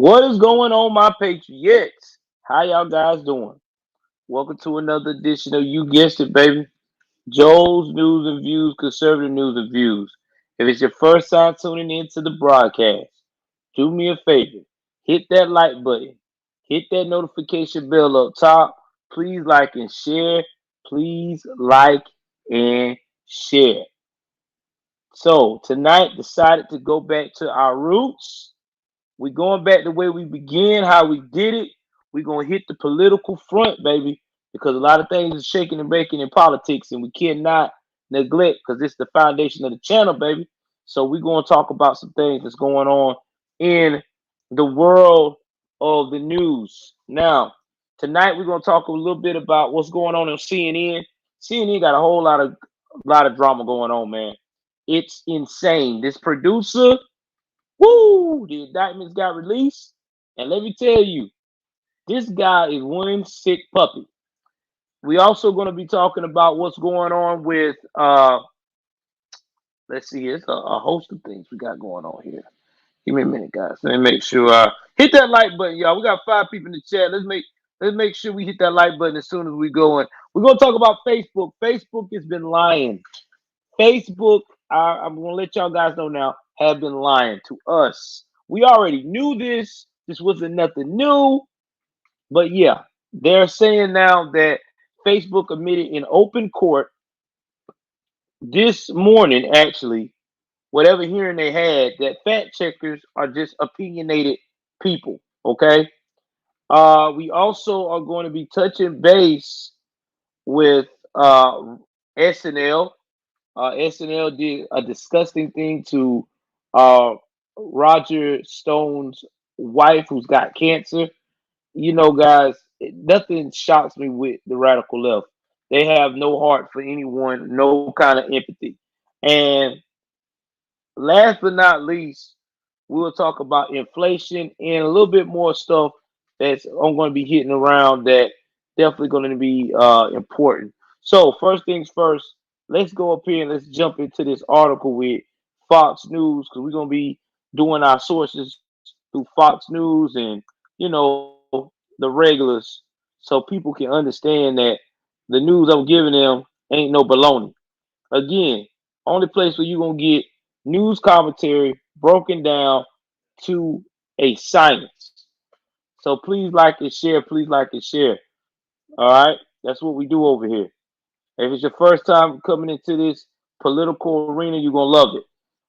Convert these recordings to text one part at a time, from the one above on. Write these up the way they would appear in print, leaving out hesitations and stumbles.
What is going on, my Patriots? How y'all guys doing? Welcome to another edition of You Guessed It, baby. Joel's News and Views, Conservative News and Views. If it's your first time tuning into the broadcast, do me a favor. Hit that like button. Hit that notification bell up top. Please like and share. Please like and share. So tonight decided to go back to our roots. We're going back the way we began, how we did it. We're gonna hit the political front, baby, because a lot of things are shaking and baking in politics, and we cannot neglect because it's the foundation of the channel, baby. So we're gonna talk about some things that's going on in the world of the news. Now, tonight we're gonna talk a little bit about what's going on CNN. CNN got a whole lot of drama going on, man. It's insane. This producer. Woo! The indictments got released. And let me tell you, this guy is one sick puppy. We also going to be talking about what's going on with let's see, it's a host of things we got going on here. Give me a minute, guys. Let me make sure hit that like button, y'all. We got 5 people in the chat. Let's make sure we hit that like button as soon as we go in. We're gonna talk about Facebook. Facebook has been lying. Facebook, I'm gonna let y'all guys know now, have been lying to us. We already knew this. This wasn't nothing new. But yeah, they're saying now that Facebook admitted in open court this morning, actually, whatever hearing they had, that fact checkers are just opinionated people. Okay. We also are going to be touching base with SNL. SNL did a disgusting thing to uh, Roger Stone's wife, who's got cancer. You know, guys, nothing shocks me with the radical left. They have no heart for anyone, no kind of empathy. And last but not least, we'll talk about inflation and a little bit more stuff that's I'm going to be hitting around that definitely going to be important. So first things first, let's go up here and let's jump into this article with Fox News because we're going to be doing our sources through Fox News and the regulars so people can understand that the news I'm giving them ain't no baloney. Again, only place where you're gonna get news commentary broken down to a science. So please like and share. Please like and share. All right, that's what we do over here. If it's your first time coming into this political arena, you're gonna love it.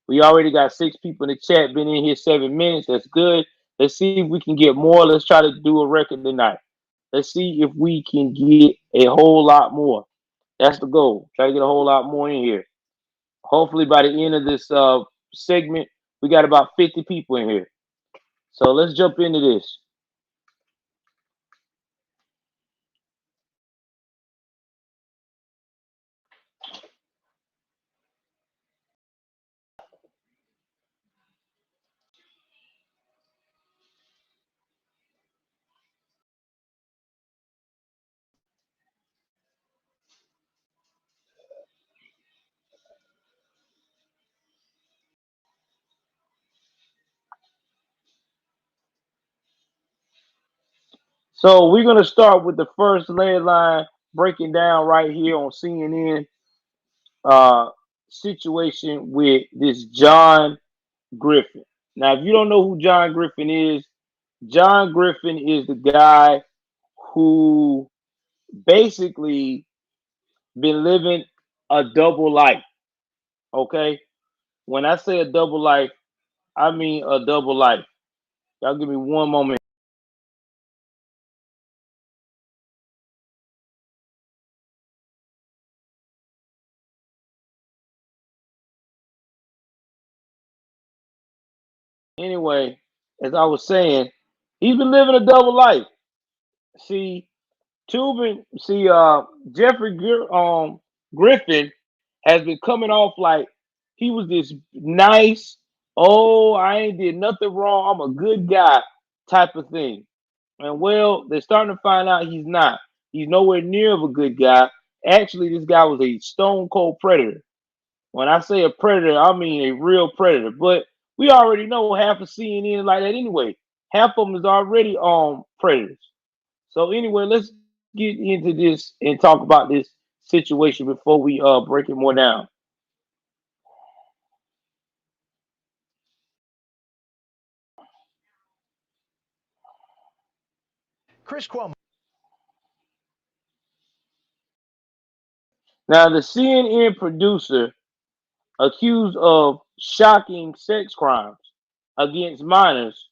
We already got 6 people in the chat. Been in here 7 minutes. That's good. Let's see if we can get more. Let's try to do a record tonight. Let's see if we can get a whole lot more. That's the goal. Try to get a whole lot more in here. Hopefully, by the end of this segment, we got about 50 people in here. So let's jump into this. So we're gonna start with the first line breaking down right here on CNN uh, situation with this John Griffin. Now, if you don't know who John Griffin is the guy who basically been living a double life. Okay, when I say a double life, I mean a double life. Y'all give me one moment. Anyway, as I was saying, he's been living a double life. See, Tubin, see, Griffin has been coming off like he was this nice, oh, I ain't did nothing wrong, I'm a good guy type of thing. And well, they're starting to find out he's not. He's nowhere near of a good guy. Actually, this guy was a stone cold predator. When I say a predator, I mean a real predator. But we already know half of CNN like that anyway. Half of them is already predators. So anyway, let's get into this and talk about this situation before we break it more down. Chris Cuomo. Now the CNN producer accused of shocking sex crimes against minors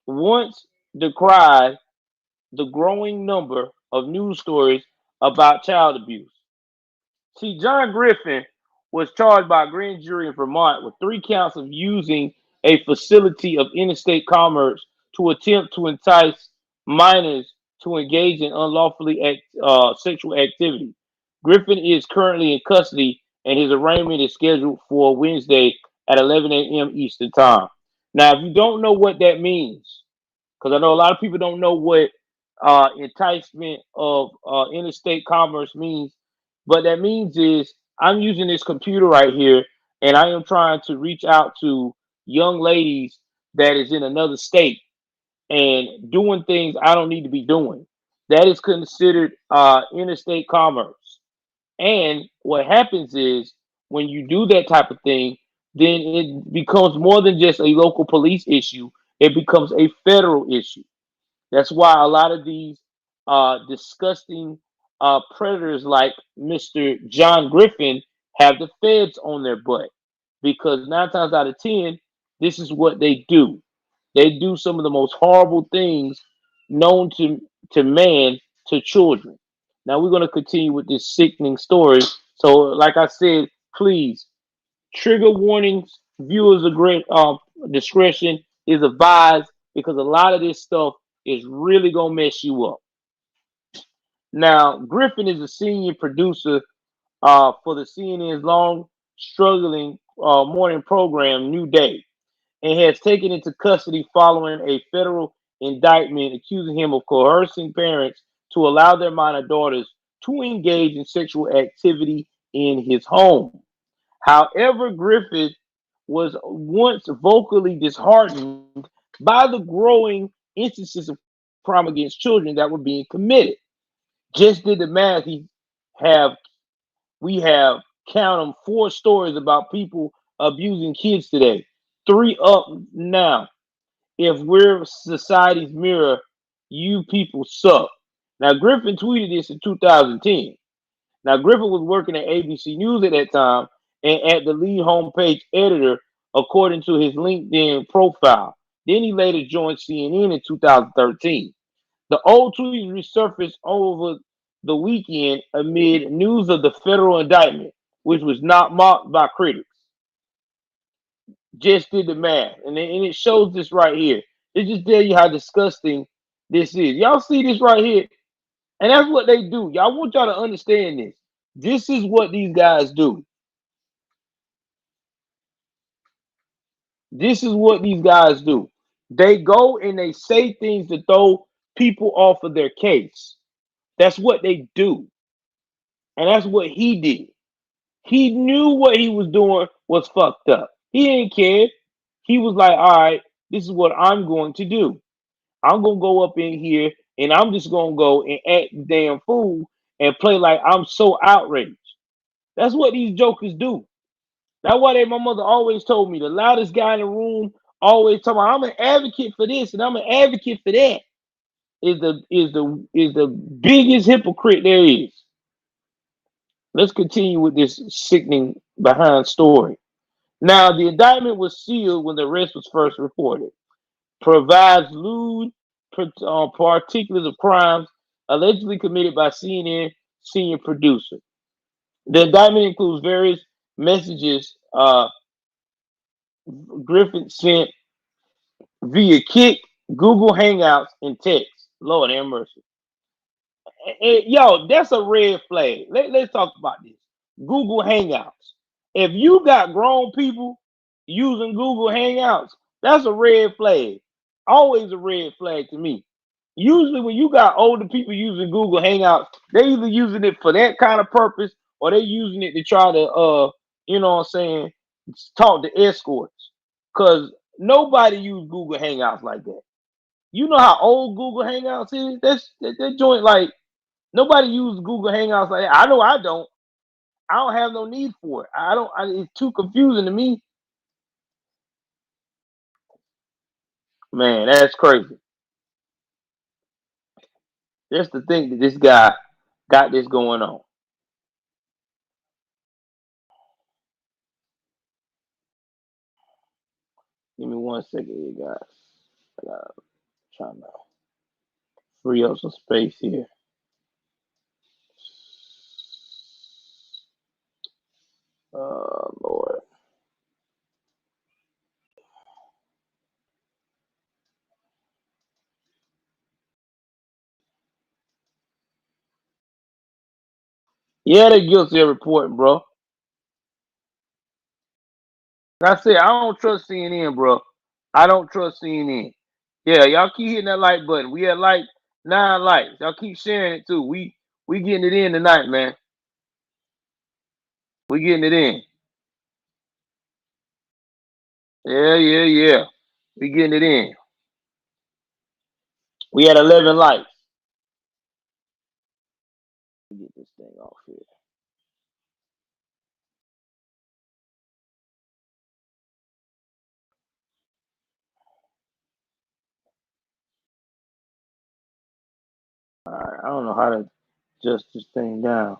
once decried the growing number of news stories about child abuse. See, John Griffin was charged by a grand jury in Vermont with 3 counts of using a facility of interstate commerce to attempt to entice minors to engage in sexual activity. Griffin is currently in custody, and his arraignment is scheduled for Wednesday at 11 a.m. Eastern Time. Now, if you don't know what that means, because I know a lot of people don't know what enticement of interstate commerce means. But that means is I'm using this computer right here, and I am trying to reach out to young ladies that is in another state and doing things I don't need to be doing. That is considered interstate commerce. And what happens is when you do that type of thing, then it becomes more than just a local police issue. It becomes a federal issue. That's why a lot of these disgusting predators like Mr. John Griffin have the feds on their butt because 9 times out of 10, this is what they do. They do some of the most horrible things known to man to children. Now we're going to continue with this sickening story. So, like I said, please trigger warnings, viewers of great discretion is advised because a lot of this stuff is really gonna mess you up. Now, Griffin is a senior producer for the CNN's long struggling morning program New Day and has taken into custody following a federal indictment accusing him of coercing parents to allow their minor daughters to engage in sexual activity in his home. However, Griffith was once vocally disheartened by the growing instances of crime against children that were being committed. Just did the math. Have we have count them 4 stories about people abusing kids today. 3 up now. If we're society's mirror, you people suck. Now Griffin tweeted this in 2010. Now, Griffin was working at ABC News at that time and at the lead homepage editor, according to his LinkedIn profile. Then he later joined CNN in 2013. The old tweets resurfaced over the weekend amid news of the federal indictment, which was not mocked by critics. Just did the math, and it shows this right here. It just tell you how disgusting this is. Y'all see this right here? And that's what they do. Y'all want y'all to understand this. This is what these guys do. This is what these guys do. They go and they say things to throw people off of their case. That's what they do. And that's what he did. He knew what he was doing was fucked up. He didn't care. He was like, all right, this is what I'm going to do. I'm going to go up in here and I'm just going to go and act the damn fool and play like I'm so outraged. That's what these jokers do. That's why my mother always told me the loudest guy in the room always told me I'm an advocate for this and I'm an advocate for that. Is the biggest hypocrite there is. Let's continue with this sickening behind story. Now the indictment was sealed when the arrest was first reported. Provides lewd particulars of crimes allegedly committed by CNN senior producer. The indictment includes various messages Griffin sent via Kik, Google Hangouts, and text. Lord have mercy. Yo, that's a red flag. Let's talk about this. Google Hangouts. If you got grown people using Google Hangouts, that's a red flag. Always a red flag to me. Usually, when you got older people using Google Hangouts, they either using it for that kind of purpose or they using it to try to, you know what I'm saying, talk to escorts. Because nobody use Google Hangouts like that. You know how old Google Hangouts is? That joint like nobody uses Google Hangouts like that. I know I don't. I don't have no need for it. I don't. It's too confusing to me. Man, that's crazy. Just to think that this guy got this going on. Give me 1 second here, guys. I gotta trying to free up some space here. Lord. Yeah, they're guilty of reporting, bro. Like I said, I don't trust CNN, bro. I don't trust CNN. Yeah, y'all keep hitting that like button. We at like 9 likes. Y'all keep sharing it too. We getting it in tonight, man. We getting it in. Yeah, yeah, yeah. We getting it in. We had 11 likes. Let me get this thing off here. All right, I don't know how to adjust this thing down.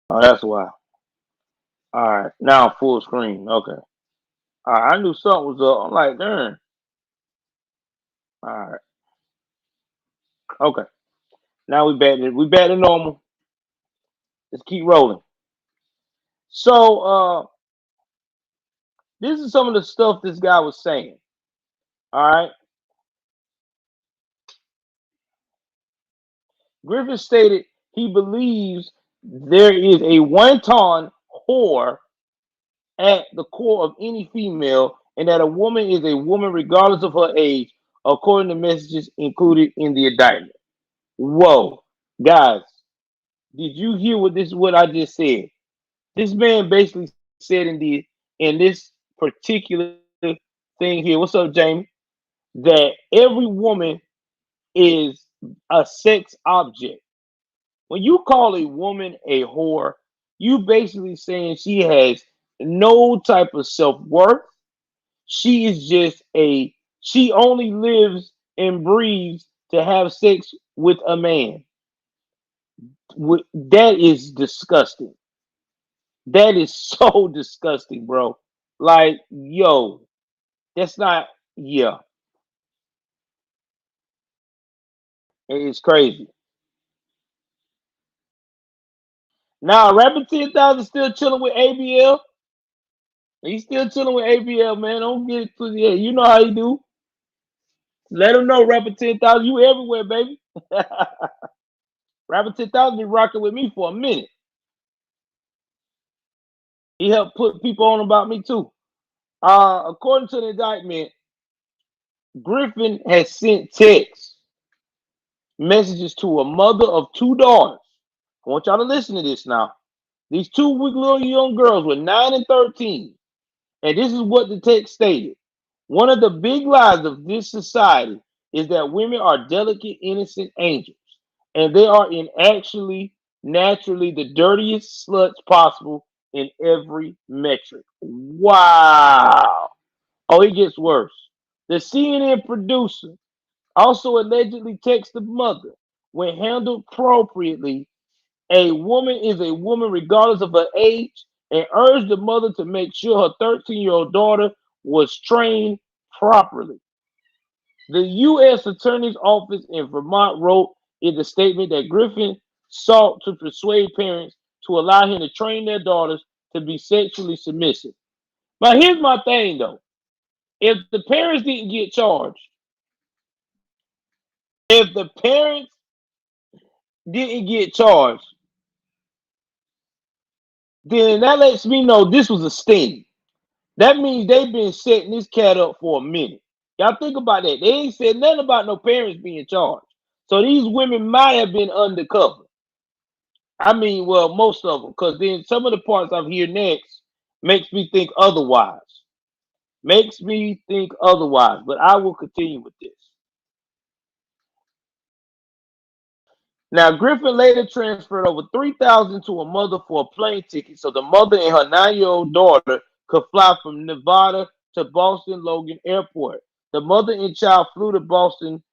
Oh, that's why. All right, now full screen. Okay. All right, I knew something was up. I'm like, darn. All right. Okay. Now we back to normal. Let's keep rolling. So this is some of the stuff this guy was saying. All right. Griffin stated he believes there is a wanton whore at the core of any female, and that a woman is a woman regardless of her age, according to messages included in the indictment. Whoa, guys, did you hear what I just said? This man basically said in this particular thing here. What's up, Jamie? That every woman is a sex object. When you call a woman a whore, you basically saying she has no type of self-worth. She is just she only lives and breathes to have sex with a man. That is disgusting. That is so disgusting, bro. Like, yo, that's not, yeah, it's crazy. Now, Rapper 10,000 still chilling with ABL. He's still chilling with ABL, man. Don't get it twisted. Yeah, you know how you do. Let him know, Rapper 10,000, you everywhere, baby. Rapper 10,000 been rocking with me for a minute. He helped put people on about me too. According to the indictment, Griffin has sent text messages to a mother of 2 daughters. I want y'all to listen to this now. These two weak little young girls were 9 and 13. And this is what the text stated. One of the big lies of this society is that women are delicate, innocent angels, and they are in actually naturally the dirtiest sluts possible in every metric. Wow. Oh, it gets worse. The CNN producer also allegedly texted the mother, when handled appropriately, a woman is a woman regardless of her age, and urged the mother to make sure her 13-year-old daughter was trained properly. The U.S. Attorney's Office in Vermont wrote in the statement that Griffin sought to persuade parents to allow him to train their daughters to be sexually submissive. Now, here's my thing though. If the parents didn't get charged, if the parents didn't get charged, then that lets me know this was a sting. That means they've been setting this cat up for a minute. Y'all think about that. They ain't said nothing about no parents being charged. So these women might have been undercover. I mean, well, most of them, because then some of the parts I'm here next makes me think otherwise. Makes me think otherwise. But I will continue with this. Now, Griffin later transferred over 3,000 to a mother for a plane ticket, so the mother and her 9-year-old daughter could fly from Nevada to Boston Logan Airport. The mother and child flew to Boston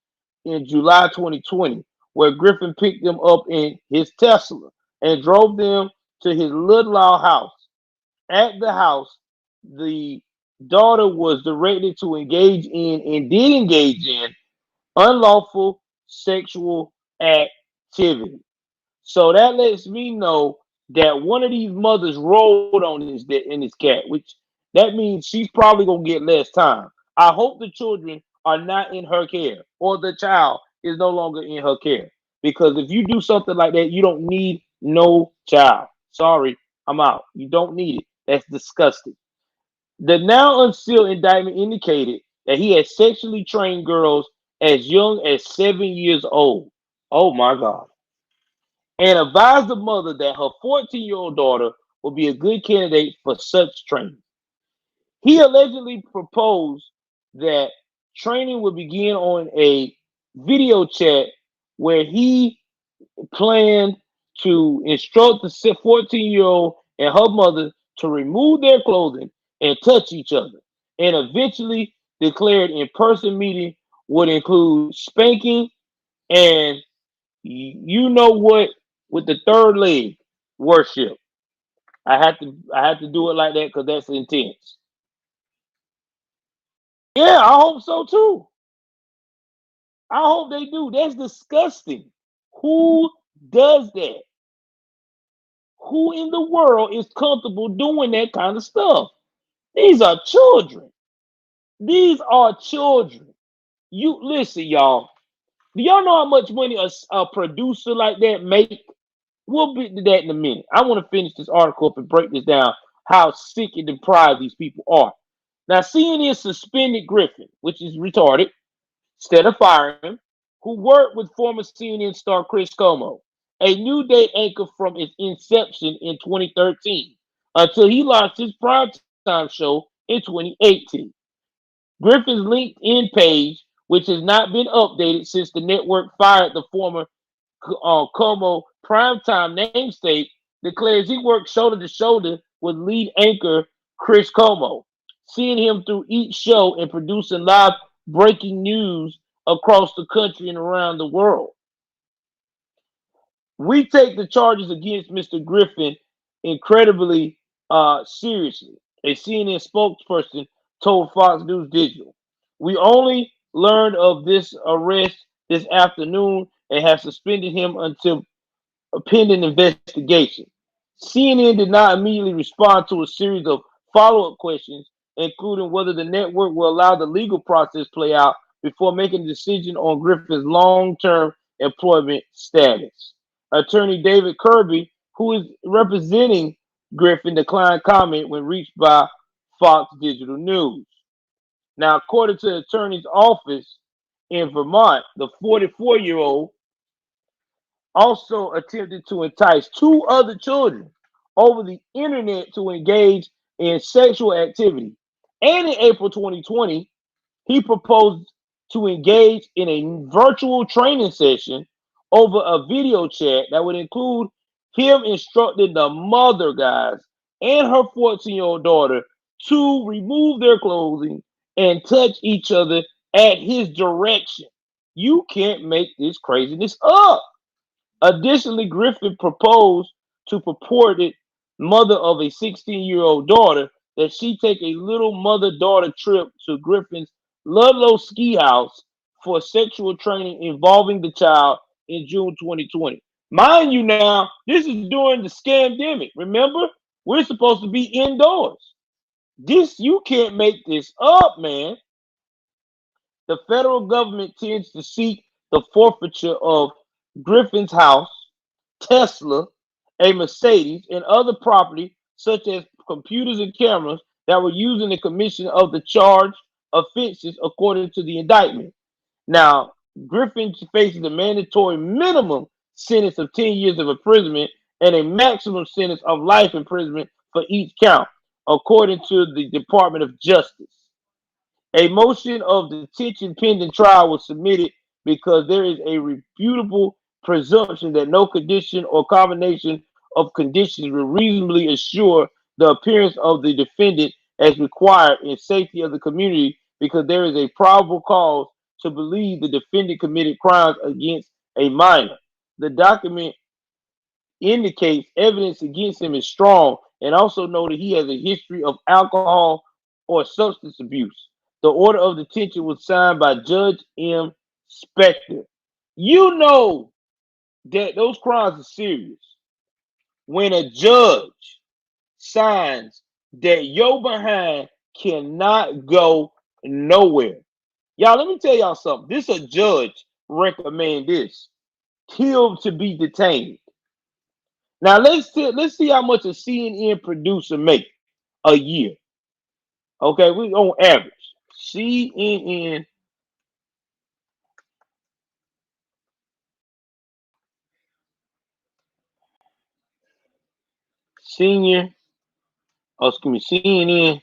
in July 2020, where Griffin picked them up in his Tesla and drove them to his Ludlow house. At the house, the daughter was directed to engage in and did engage in unlawful sexual activity. So that lets me know that one of these mothers rolled on this cat, which that means she's probably gonna get less time. I hope the children are not in her care, or the child is no longer in her care. Because if you do something like that, you don't need no child. Sorry, I'm out. You don't need it. That's disgusting. The now unsealed indictment indicated that he had sexually trained girls as young as 7 years old. Oh my God. And advised the mother that her 14-year-old daughter would be a good candidate for such training. He allegedly proposed that training would begin on a video chat where he planned to instruct the 14-year-old and her mother to remove their clothing and touch each other, and eventually declared in-person meeting would include spanking and you know what with the third leg worship. I have to do it like that because that's intense. Yeah, I hope so too. I hope they do. That's disgusting. Who does that? Who in the world is comfortable doing that kind of stuff? These are children. These are children. You listen, y'all. Do y'all know how much money a producer like that make? We'll get to that in a minute. I want to finish this article up and break this down. How sick and deprived these people are. Now, CNN suspended Griffin, which is retarded, instead of firing him, who worked with former CNN star Chris Como, a New Day anchor from its inception in 2013, until he launched his primetime show in 2018. Griffin's LinkedIn page, which has not been updated since the network fired the former Como primetime namesake, declares he worked shoulder to shoulder with lead anchor Chris Como, seeing him through each show and producing live breaking news across the country and around the world. We take the charges against Mr. Griffin incredibly seriously, a CNN spokesperson told Fox News Digital. We only learned of this arrest this afternoon and have suspended him until a pending investigation. CNN did not immediately respond to a series of follow-up questions, including whether the network will allow the legal process play out before making a decision on Griffin's long-term employment status. Attorney David Kirby, who is representing Griffin, declined comment when reached by Fox Digital News. Now, according to the attorney's office in Vermont, the 44-year-old also attempted to entice two other children over the internet to engage in sexual activity. And in April 2020, he proposed to engage in a virtual training session over a video chat that would include him instructing the mother, guys, and her 14-year-old daughter to remove their clothing and touch each other at his direction. You can't make this craziness up. Additionally, Griffin proposed to purported mother of a 16-year-old daughter that she take a little mother-daughter trip to Griffin's Ludlow ski house for sexual training involving the child in June 2020. Mind you now, this is during the scandemic. Remember? We're supposed to be indoors. This you can't make this up, man. The federal government tends to seek the forfeiture of Griffin's house, Tesla, a Mercedes, and other property such as computers and cameras that were used in the commission of the charged offenses, according to the indictment. Now, Griffin faces a mandatory minimum sentence of 10 years of imprisonment and a maximum sentence of life imprisonment for each count, according to the Department of Justice. A motion of detention pending trial was submitted because there is a reputable presumption that no condition or combination of conditions will reasonably assure the appearance of the defendant as required in safety of the community because there is a probable cause to believe the defendant committed crimes against a minor. The document indicates evidence against him is strong and also noted he has a history of alcohol or substance abuse. The order of detention was signed by Judge M. Spector. You know that those crimes are serious when a judge signs that your behind cannot go nowhere. Y'all, let me tell y'all something. This a judge recommend this. Him to be detained. Now let's see how much a CNN producer make a year. Okay, we on average. CNN senior, excuse me, CNN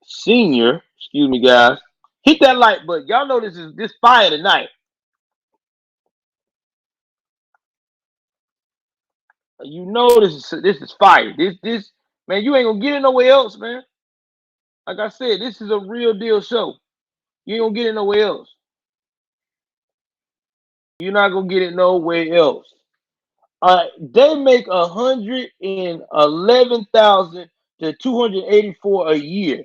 senior, excuse me, guys. Hit that like button. Y'all know this fire tonight. You know this is fire. This man, you ain't gonna get it nowhere else, man. Like I said, this is a real deal show. You ain't gonna get it nowhere else. You're not gonna get it nowhere else. They make 111,000 to 284 a year.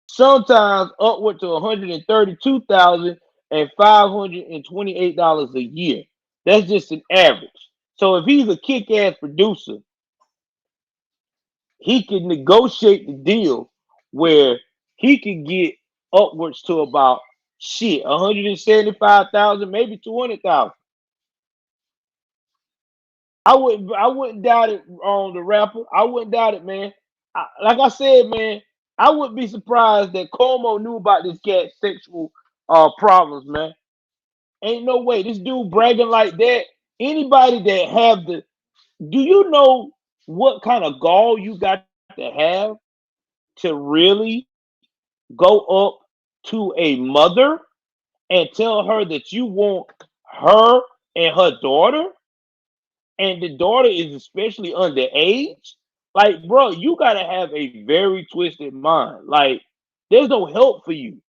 Sometimes upward to 132,528 dollars a year. That's just an average. So if he's a kick-ass producer, he can negotiate the deal where he can get upwards to about 175,000, maybe 200,000. I wouldn't doubt it on the rapper. I wouldn't doubt it, man. Like I said, man, I wouldn't be surprised that Como knew about this cat's sexual problems, man. Ain't no way. This dude bragging like that. Anybody that have the do you know what kind of gall you got to have to really go up to a mother and tell her that you want her and her daughter, and the daughter is especially underage? Like, bro, you gotta have a very twisted mind. Like, there's no help for you.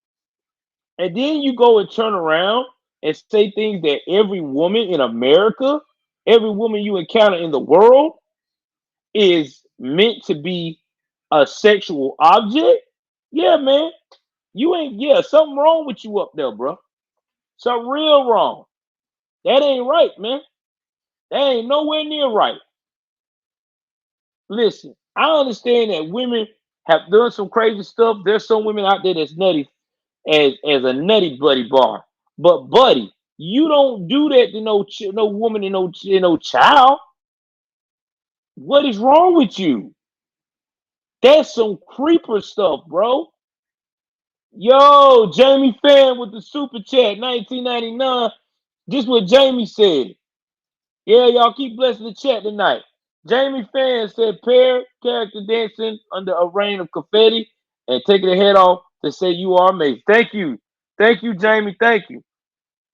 And then you go and turn around and say things that every woman in America, every woman you encounter in the world is meant to be a sexual object. Yeah, man. You ain't, yeah, something wrong with you up there, bro. Something real wrong. That ain't right, man. That ain't nowhere near right. Listen, I understand that women have done some crazy stuff. There's some women out there that's nutty as a nutty buddy bar. But buddy, you don't do that to no woman and no child. What is wrong with you? That's some creeper stuff, bro. Yo, Jamie Fan with the super chat, 1999. This what Jamie said. Yeah, y'all keep blessing the chat tonight. Jamie Fan said, pair character dancing under a rain of confetti and taking the head off to say you are amazing. Thank you. Thank you, Jamie. Thank you.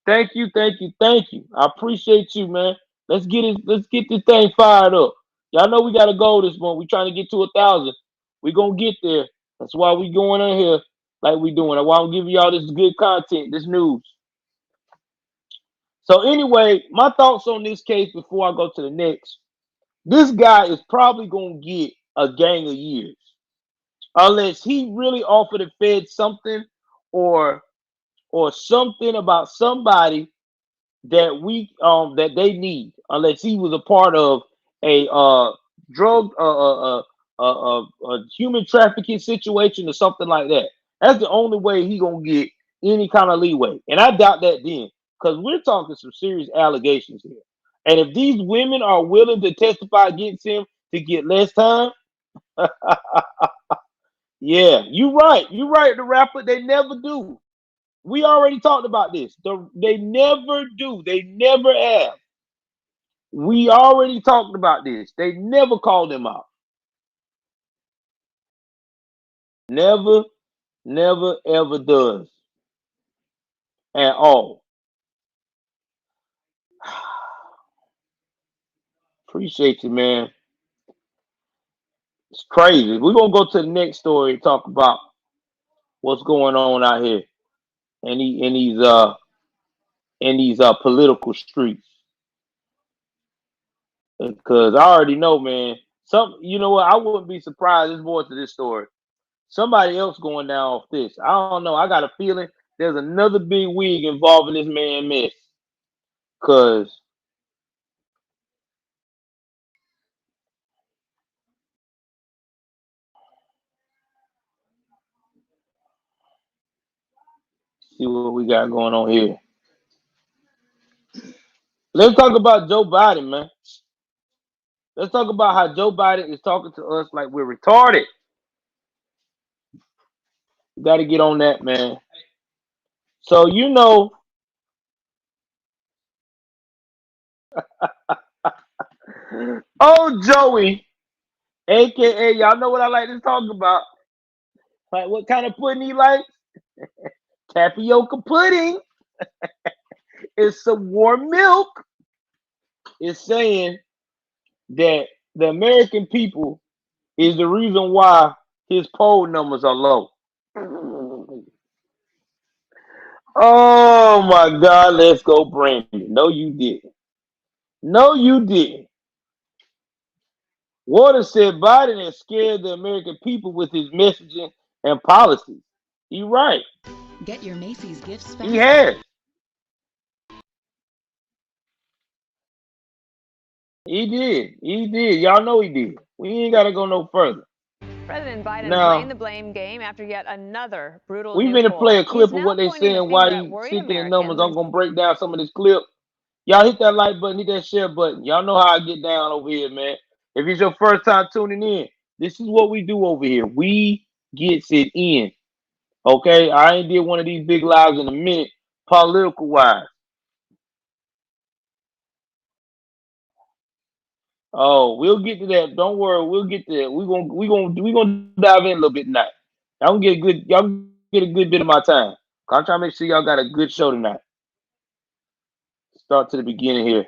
Thank you. Thank you. Thank you. I appreciate you, man. Let's get this thing fired up. Y'all know we got a goal this month. We trying to get to 1,000. We gonna get there. That's why we going on here like we doing. That's why I'm giving y'all this good content, this news. So anyway, my thoughts on this case before I go to the next. This guy is probably gonna get a gang of years, unless he really offered the Fed something, or something about somebody that they need. Unless he was a part of a drug human trafficking situation or something like that. That's the only way he gonna get any kind of leeway, and I doubt that then, because we're talking some serious allegations here. And if these women are willing to testify against him to get less time, yeah, you're right. You're right. The rapper, they never do. We already talked about this. They never do. They never have. We already talked about this. They never called him out. Never, never, ever does at all. Appreciate you, man. It's crazy. We're gonna go to the next story and talk about what's going on out here in these political streets. Because I already know, man. You know what? I wouldn't be surprised. There's more to this story. Somebody else going down off this. I don't know. I got a feeling there's another big wig involving this man mess. Cause see what we got going on here. Let's talk about Joe Biden, man. Let's talk about how Joe Biden is talking to us like we're retarded. You got to get on that, man. So oh Joey, aka y'all know what I like to talk about. Like what kind of pudding he likes? Tapioca pudding. It's some warm milk. Is saying that the American people is the reason why his poll numbers are low. Oh my God, let's go, Brandon. No, you didn't. No, you didn't. Waters said Biden has scared the American people with his messaging and policies. He's right. Get your Macy's gifts He faster. has. He did. He did. Y'all know he did. We ain't got to go no further. President Biden playing Now, the blame game after yet another brutal we new finna play poll. a He's clip of now what they pointing the saying finger why at he worried sent in the numbers. Americans I'm and gonna break down some of this clip. Y'all hit that like button, hit that share button. Y'all know how I get down over here, man. If it's your first time tuning in, this is what we do over here. We gets it in. Okay? I ain't did one of these big lives in a minute, political wise. Oh, we'll get to that. Don't worry, we'll get to that. We gonna dive in a little bit tonight. Y'all get a good bit of my time. I'm trying to make sure y'all got a good show tonight. Start to the beginning here.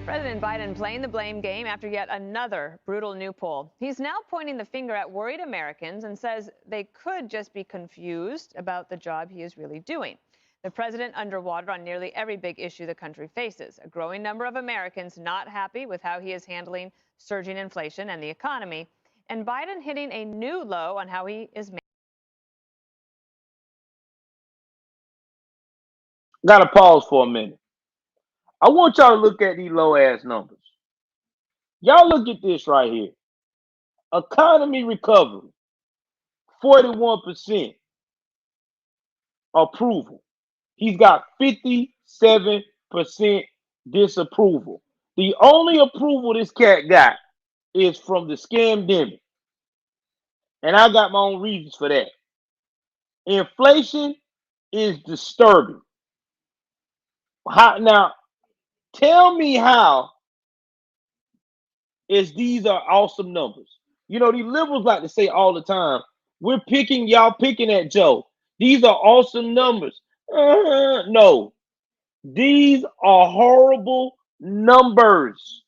President Biden playing the blame game after yet another brutal new poll. He's now pointing the finger at worried Americans and says they could just be confused about the job he is really doing. The president underwater on nearly every big issue the country faces. A growing number of Americans not happy with how he is handling surging inflation and the economy. And Biden hitting a new low on how he is Gotta pause for a minute. I want y'all to look at these low ass numbers. Y'all look at this right here. Economy recovery, 41% approval. He's got 57% disapproval. The only approval this cat got is from the scamdemic. And I got my own reasons for that. Inflation is disturbing. Now, tell me how is these are awesome numbers. You know, these liberals like to say all the time, y'all picking at Joe. These are awesome numbers. No, these are horrible numbers.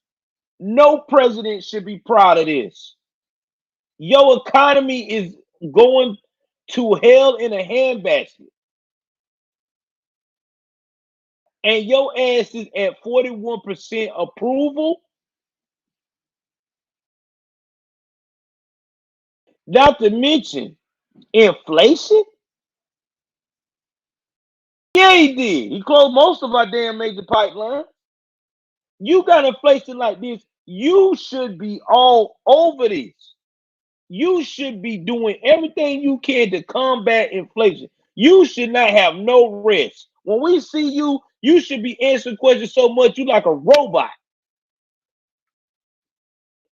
No president should be proud of this. Your economy is going to hell in a handbasket. And your ass is at 41% approval. Not to mention inflation. Yeah, he did. He closed most of our damn major pipeline. You got inflation like this, you should be all over this. You should be doing everything you can to combat inflation. You should not have no rest. When we see you, you should be answering questions so much you like a robot.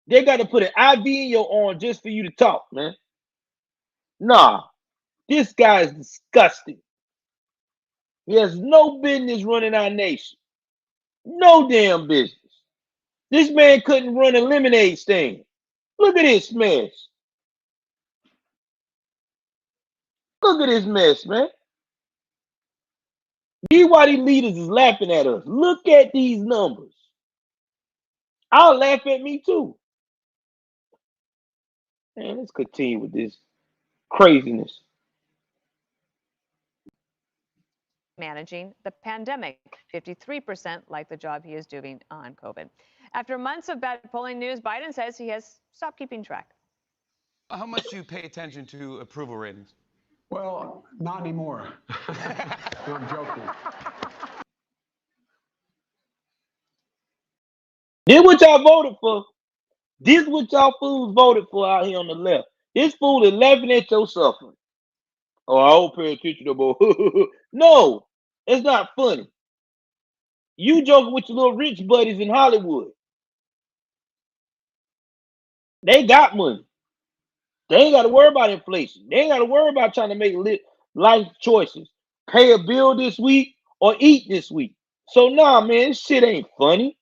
They got to put an IV in your arm just for you to talk, man. Nah, this guy is disgusting. He has no business running our nation. No damn business. This man couldn't run a lemonade stand. Look at this mess. Look at this mess, man. These why these leaders is laughing at us. Look at these numbers. I'll laugh at me too. Man, let's continue with this craziness. managing the pandemic, 53% like the job he is doing on COVID. After months of bad polling news, Biden says he has stopped keeping track. How much do you pay attention to approval ratings? Well, not anymore. No, I'm joking. This what y'all voted for. This what y'all fools voted for out here on the left. This fool is laughing at your suffering. Oh, I don't pay attention no more. No, it's not funny. You joking with your little rich buddies in Hollywood. They got money. They ain't got to worry about inflation. They ain't got to worry about trying to make life choices. Pay a bill this week or eat this week. So nah, man, this shit ain't funny.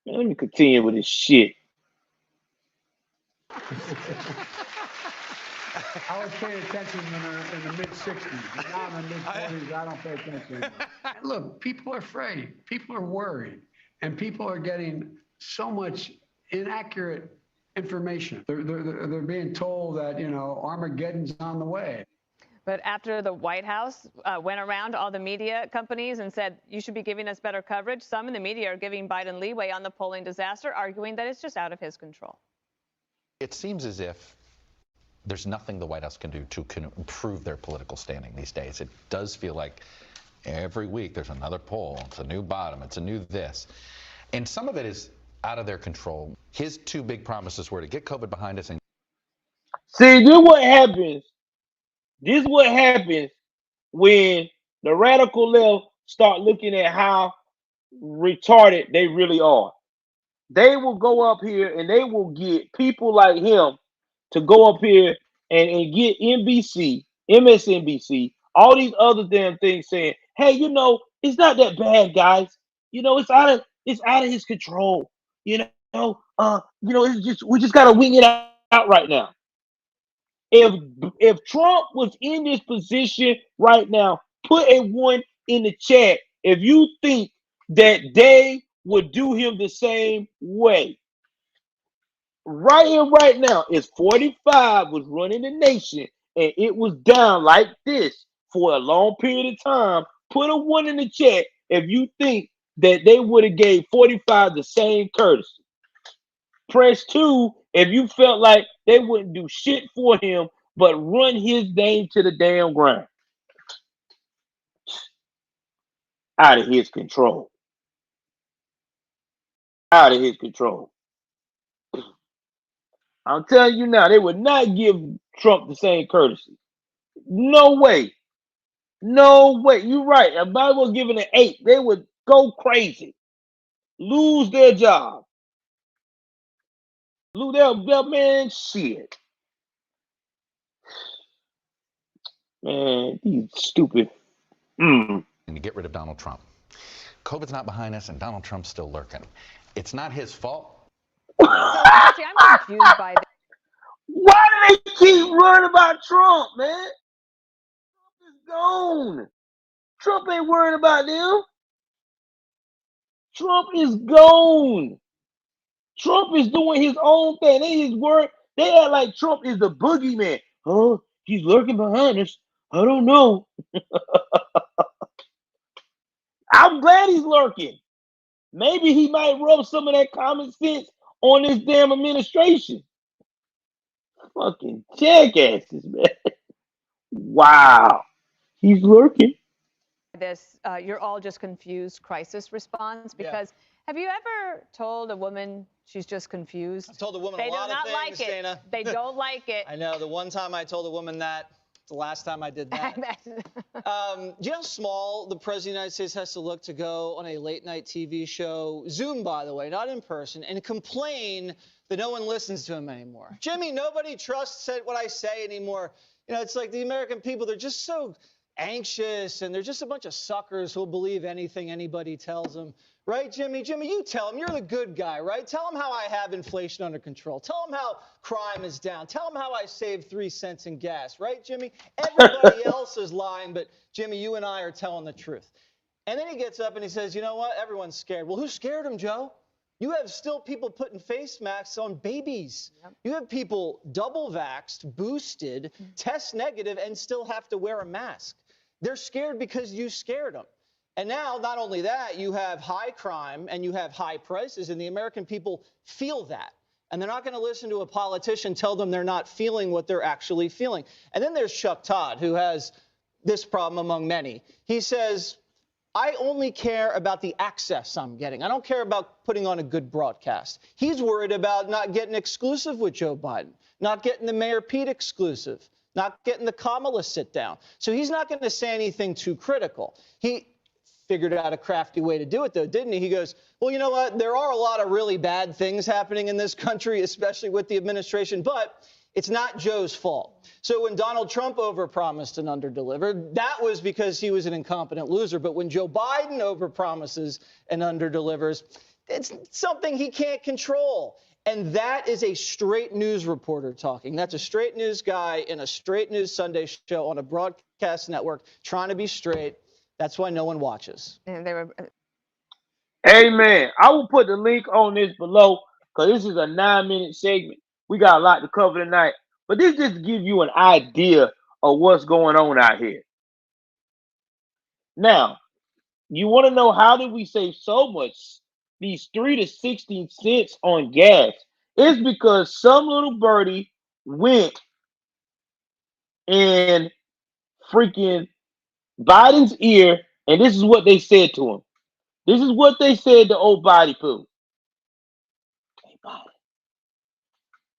Man, let me continue with this shit. I was paying attention in the mid-60s. Now in the mid-40s, I don't pay attention anymore. Look, people are afraid. People are worried. And people are getting so much inaccurate information. They're being told that, Armageddon's on the way. But after the White House went around to all the media companies and said, you should be giving us better coverage, some in the media are giving Biden leeway on the polling disaster, arguing that it's just out of his control. It seems as if there's nothing the White House can do to improve their political standing these days. It does feel like every week there's another poll. It's a new bottom. It's a new this. And some of it is out of their control. His two big promises were to get COVID behind us. And see, this what happens. This is what happens when the radical left start looking at how retarded they really are. They will go up here and they will get people like him to go up here and get NBC, MSNBC, all these other damn things saying, hey, it's not that bad, guys. It's out of his control. It's just we just gotta wing it out right now. If Trump was in this position right now, put a 1 in the chat if you think that they would do him the same way. Right here, right now, is 45 was running the nation and it was down like this for a long period of time. Put a 1 in the chat if you think that they would have gave 45 the same courtesy. Press 2 if you felt like they wouldn't do shit for him but run his name to the damn ground. Out of his control. Out of his control. I'm telling you now, they would not give Trump the same courtesy. No way. No way. You're right. If I was giving an 8, they would go crazy. Lose their job. Lose their man shit. Man, these stupid. to get rid of Donald Trump. COVID's not behind us and Donald Trump's still lurking. It's not his fault. So, Jesse, I'm confused by this. Why do they keep worrying about Trump, man? Trump is gone. Trump ain't worried about them. Trump is gone. Trump is doing his own thing. They his word. They act like Trump is the boogeyman. Oh, he's lurking behind us. I don't know. I'm glad he's lurking. Maybe he might rub some of that common sense on this damn administration. Fucking jackasses, man. Wow. He's lurking. This you're all just confused crisis response, because have you ever told a woman she's just confused? I've told a woman they a lot do not of things, like it. Dana. They don't like it. I know. The one time I told a woman that, the last time I did that. Do you know how small the President of the United States has to look to go on a late-night TV show, Zoom, by the way, not in person, and complain that no one listens to him anymore? Jimmy, nobody trusts what I say anymore. You know, it's like the American people, they're just so anxious, and they're just a bunch of suckers who'll believe anything anybody tells them. Right, Jimmy? Jimmy, you tell him. You're the good guy, right? Tell him how I have inflation under control. Tell him how crime is down. Tell him how I saved 3 cents in gas, right, Jimmy? Everybody else is lying, but Jimmy, you and I are telling the truth. And then he gets up and he says, you know what? Everyone's scared. Well, who scared him, Joe? You have still people putting face masks on babies. Yep. You have people double vaxxed, boosted, test negative, and still have to wear a mask. They're scared because you scared them. And now, not only that, you have high crime and you have high prices, and the American people feel that. And they're not going to listen to a politician tell them they're not feeling what they're actually feeling. And then there's Chuck Todd, who has this problem among many. He says, I only care about the access I'm getting. I don't care about putting on a good broadcast. He's worried about not getting exclusive with Joe Biden, not getting the Mayor Pete exclusive, not getting the Kamala sit down. So he's not going to say anything too critical. He figured out a crafty way to do it, though, didn't he? He goes, well, you know what? There are a lot of really bad things happening in this country, especially with the administration, but it's not Joe's fault. So when Donald Trump overpromised and underdelivered, that was because he was an incompetent loser. But when Joe Biden overpromises and underdelivers, it's something he can't control. And that is a straight news reporter talking. That's a straight news guy in a straight news Sunday show on a broadcast network trying to be straight. That's why no one watches. And they were. Amen. I will put the link on this below because this is a 9-minute segment. We got a lot to cover tonight. But this just gives you an idea of what's going on out here. Now, you want to know how did we save so much, these 3 to 16 cents on gas? It's because some little birdie went in freaking Biden's ear, and this is what they said to him. This is what they said to old Body Poo. Hey, Biden,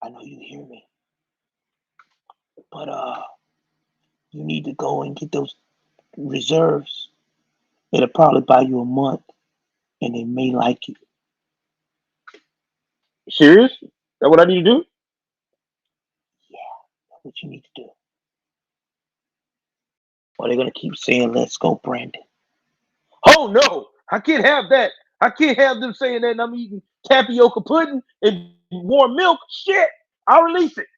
I know you hear me, but you need to go and get those reserves. It'll probably buy you a month, and they may like it. Serious? That what I need to do? Yeah, that's what you need to do. Or they're gonna keep saying, "Let's go, Brandon." Oh no, I can't have that. I can't have them saying that and I'm eating tapioca pudding and warm milk. Shit, I'll release it.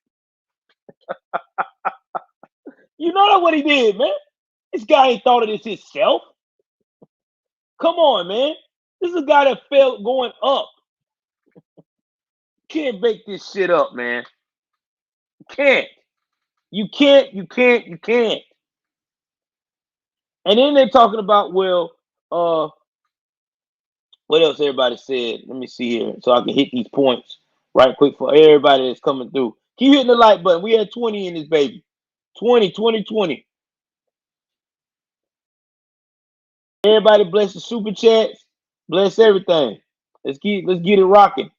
You know that's what he did, man. This guy ain't thought of this himself. Come on, man. This is a guy that felt going up. Can't bake this shit up, man. Can't. You can't. And then they're talking about, well, what else everybody said? Let me see here so I can hit these points right quick for everybody that's coming through. Keep hitting the like button. We had 20 in this baby. 20. Everybody bless the super chats. Bless everything. Let's get it rocking.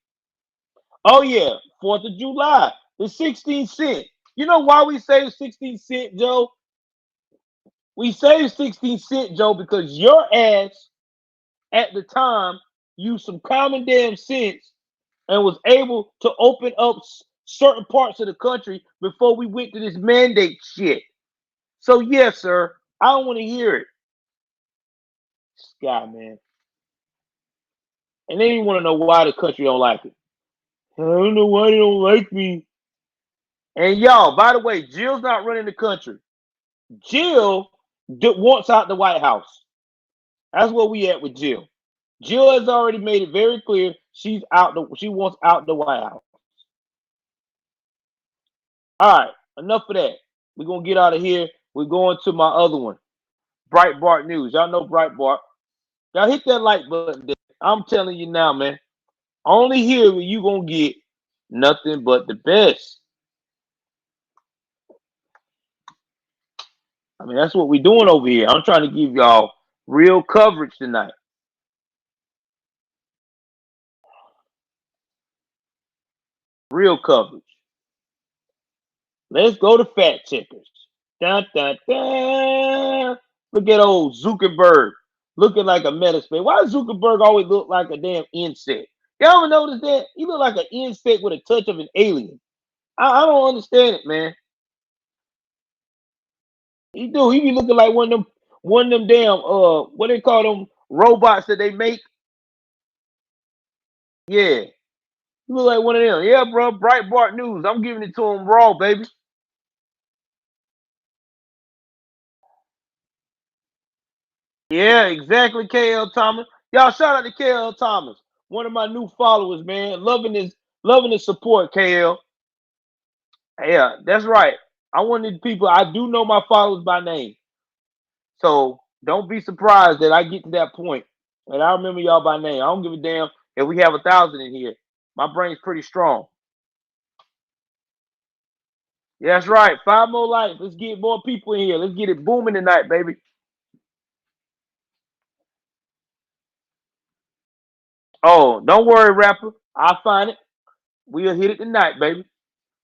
Oh yeah, 4th of July. The 16 cent. You know why we save 16 cent, Joe? We saved 16 cent, Joe, because your ass at the time used some common damn sense and was able to open up certain parts of the country before we went to this mandate shit. So yes, sir, I don't want to hear it. This guy, man. And then you want to know why the country don't like it. I don't know why they don't like me. And y'all, by the way, Jill's not running the country. Jill wants out the White House. That's where we at with Jill. Jill has already made it very clear she wants out the White House. All right, enough of that. We're gonna get out of here. We're going to my other one, Breitbart News. Y'all know Breitbart. Y'all hit that like button. I'm telling you now, man. Only here where you gonna get nothing but the best. I mean, that's what we're doing over here. I'm trying to give y'all real coverage tonight. Real coverage. Let's go to fact checkers. Dun, dun, dun. Look at old Zuckerberg looking like a metaspace. Why does Zuckerberg always look like a damn insect? Y'all ever notice that? He look like an insect with a touch of an alien. I don't understand it, man. He do. He be looking like one of them damn what they call them robots that they make. Yeah. He look like one of them. Yeah, bro. Breitbart News. I'm giving it to him raw, baby. Yeah, exactly, KL Thomas. Y'all shout out to KL Thomas. One of my new followers, man. Loving the support, KL. Yeah, that's right. I wanted people, I do know my followers by name. So don't be surprised that I get to that point. And I remember y'all by name. I don't give a damn if we have 1,000 in here. My brain's pretty strong. Yeah, that's right. 5 more likes. Let's get more people in here. Let's get it booming tonight, baby. Oh, don't worry, rapper. I'll find it. We'll hit it tonight, baby.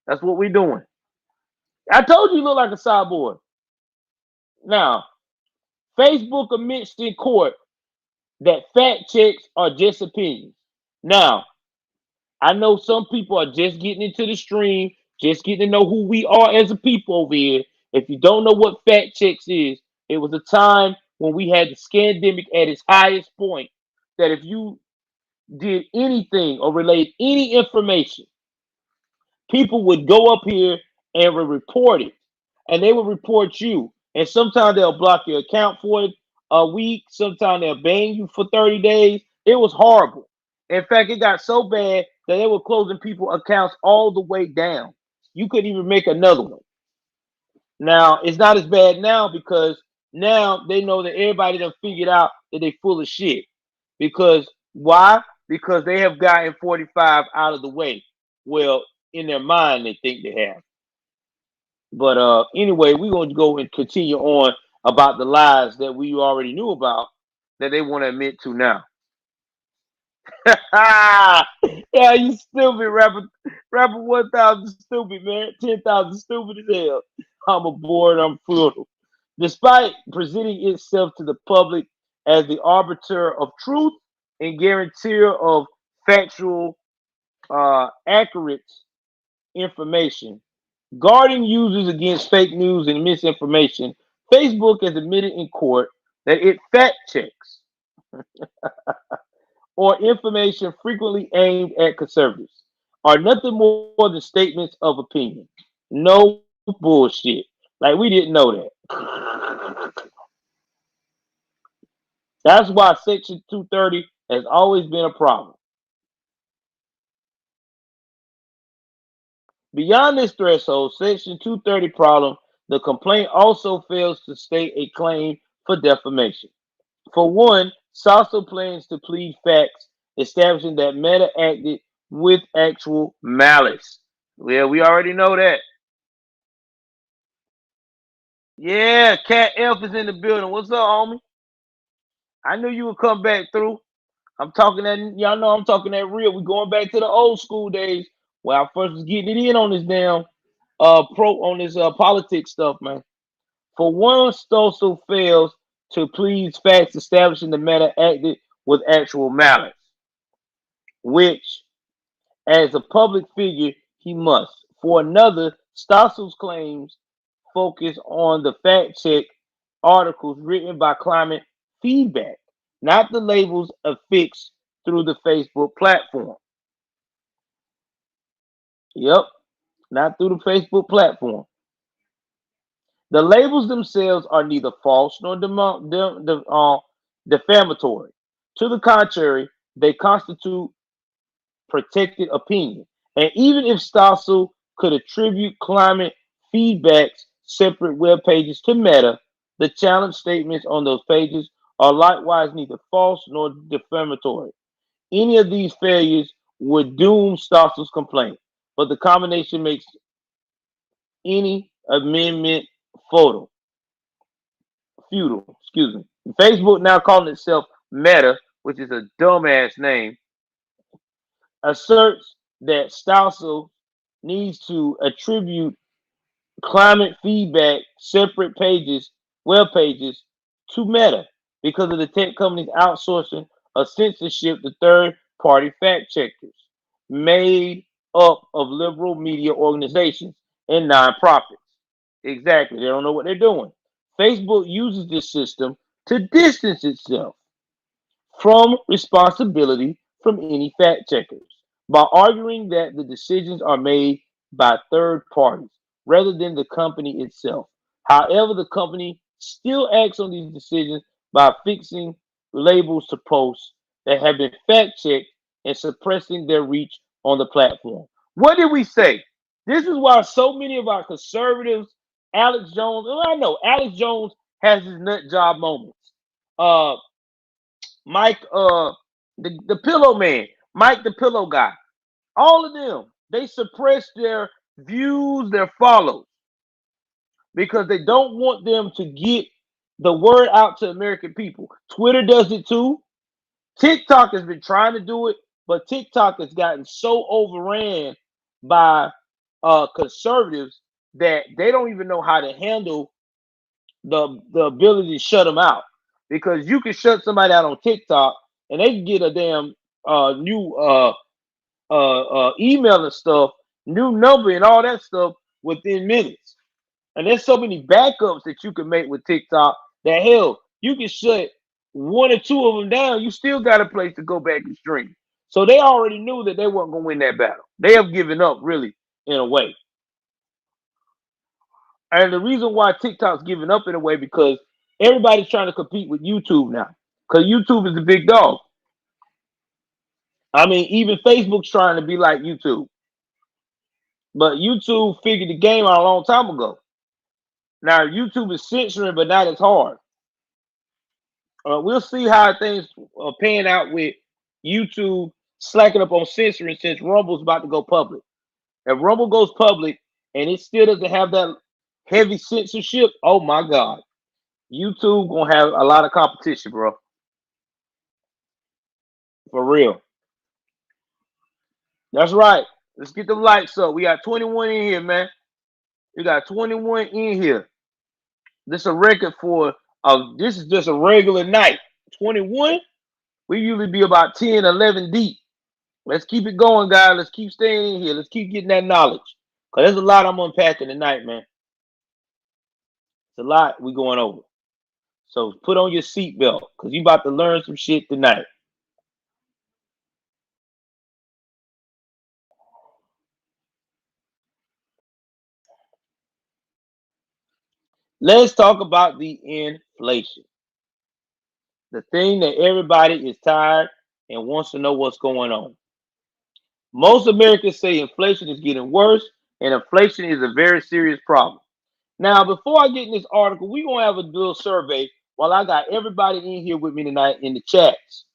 That's what we're doing. I told you look like a cyborg. Now, Facebook admits in court that fact checks are just opinions. Now, I know some people are just getting into the stream, just getting to know who we are as a people over here. If you don't know what fact checks is, it was a time when we had the scandemic at its highest point. That if you did anything or relayed any information, people would go up here and would report it, and they would report you. And sometimes they'll block your account for a week. Sometimes they'll ban you for 30 days. It was horrible. In fact, it got so bad that they were closing people accounts all the way down. You couldn't even make another one. Now it's not as bad now because now they know that everybody done figured out that they full of shit. Because why? Because they have gotten 45 out of the way. Well, in their mind, they think they have. But anyway, we're going to go and continue on about the lies that we already knew about that they want to admit to now. Yeah, you stupid rapper. Rapper 1,000 stupid, man. 10,000 stupid as hell. I'm aboard. I'm futile. Despite presenting itself to the public as the arbiter of truth and guarantor of factual, accurate information, guarding users against fake news and misinformation, Facebook has admitted in court that it fact checks or information frequently aimed at conservatives are nothing more than statements of opinion. No bullshit. Like we didn't know that. That's why Section 230 has always been a problem. Beyond this threshold, Section 230 problem, the complaint also fails to state a claim for defamation. For one, Salsa plans to plead facts establishing that Meta acted with actual malice. Well, we already know that. Yeah, Cat F is in the building. What's up, homie? I knew you would come back through. I'm talking that, y'all know I'm talking that real. We going back to the old school days where I first was getting it in on this damn politics stuff, man. For one, Stossel fails to plead facts establishing the Meta acted with actual malice, which, as a public figure, he must. For another, Stossel's claims focus on the fact check articles written by climate feedback, not the labels affixed through the Facebook platform. Yep, not through the Facebook platform. The labels themselves are neither false nor defamatory. To the contrary, they constitute protected opinion. And even if Stossel could attribute climate feedback's separate web pages to Meta, the challenge statements on those pages are likewise neither false nor defamatory. Any of these failures would doom Stossel's complaint, but the combination makes any amendment futile. Excuse me. Facebook, now calling itself Meta, which is a dumbass name, asserts that Stossel needs to attribute climate feedback separate pages, web pages, to Meta because of the tech company's outsourcing of censorship to third-party fact checkers made up of liberal media organizations and nonprofits. Exactly. They don't know what they're doing. Facebook uses this system to distance itself from responsibility from any fact checkers by arguing that the decisions are made by third parties rather than the company itself. However, the company still acts on these decisions by fixing labels to posts that have been fact checked and suppressing their reach on the platform. What did we say? This is why so many of our conservatives, Alex Jones, and I know Alex Jones has his nut job moments. Mike, the pillow man, Mike the pillow guy, all of them, they suppress their views, their follows, because they don't want them to get the word out to American people. Twitter does it too. TikTok has been trying to do it, but TikTok has gotten so overran by conservatives that they don't even know how to handle the ability to shut them out. because you can shut somebody out on TikTok and they can get a damn new email and stuff, new number and all that stuff within minutes. And there's so many backups that you can make with TikTok that hell, you can shut one or two of them down. You still got a place to go back and stream. So they already knew that they weren't going to win that battle. They have given up, really, in a way. And the reason why TikTok's giving up in a way because everybody's trying to compete with YouTube now. Because YouTube is the big dog. I mean, even Facebook's trying to be like YouTube. But YouTube figured the game out a long time ago. Now, YouTube is censoring, but not as hard. We'll see how things pan out with YouTube slacking up on censoring since Rumble's about to go public. If Rumble goes public and it still doesn't have that heavy censorship, oh my God. YouTube gonna have a lot of competition, bro. For real. That's right. Let's get the lights up. We got 21 in here, man. We got 21 in here. This is a record for this is just a regular night. 21. We usually be about 10, 11 deep. Let's keep it going, guys. Let's keep staying in here. Let's keep getting that knowledge. Because there's a lot I'm unpacking tonight, man. It's a lot we going over. So put on your seatbelt because you about to learn some shit tonight. Let's talk about the inflation. The thing that everybody is tired and wants to know what's going on. Most Americans say inflation is getting worse and inflation is a very serious problem. Now, before I get in this article, we're going to have a little survey while I got everybody in here with me tonight in the chats.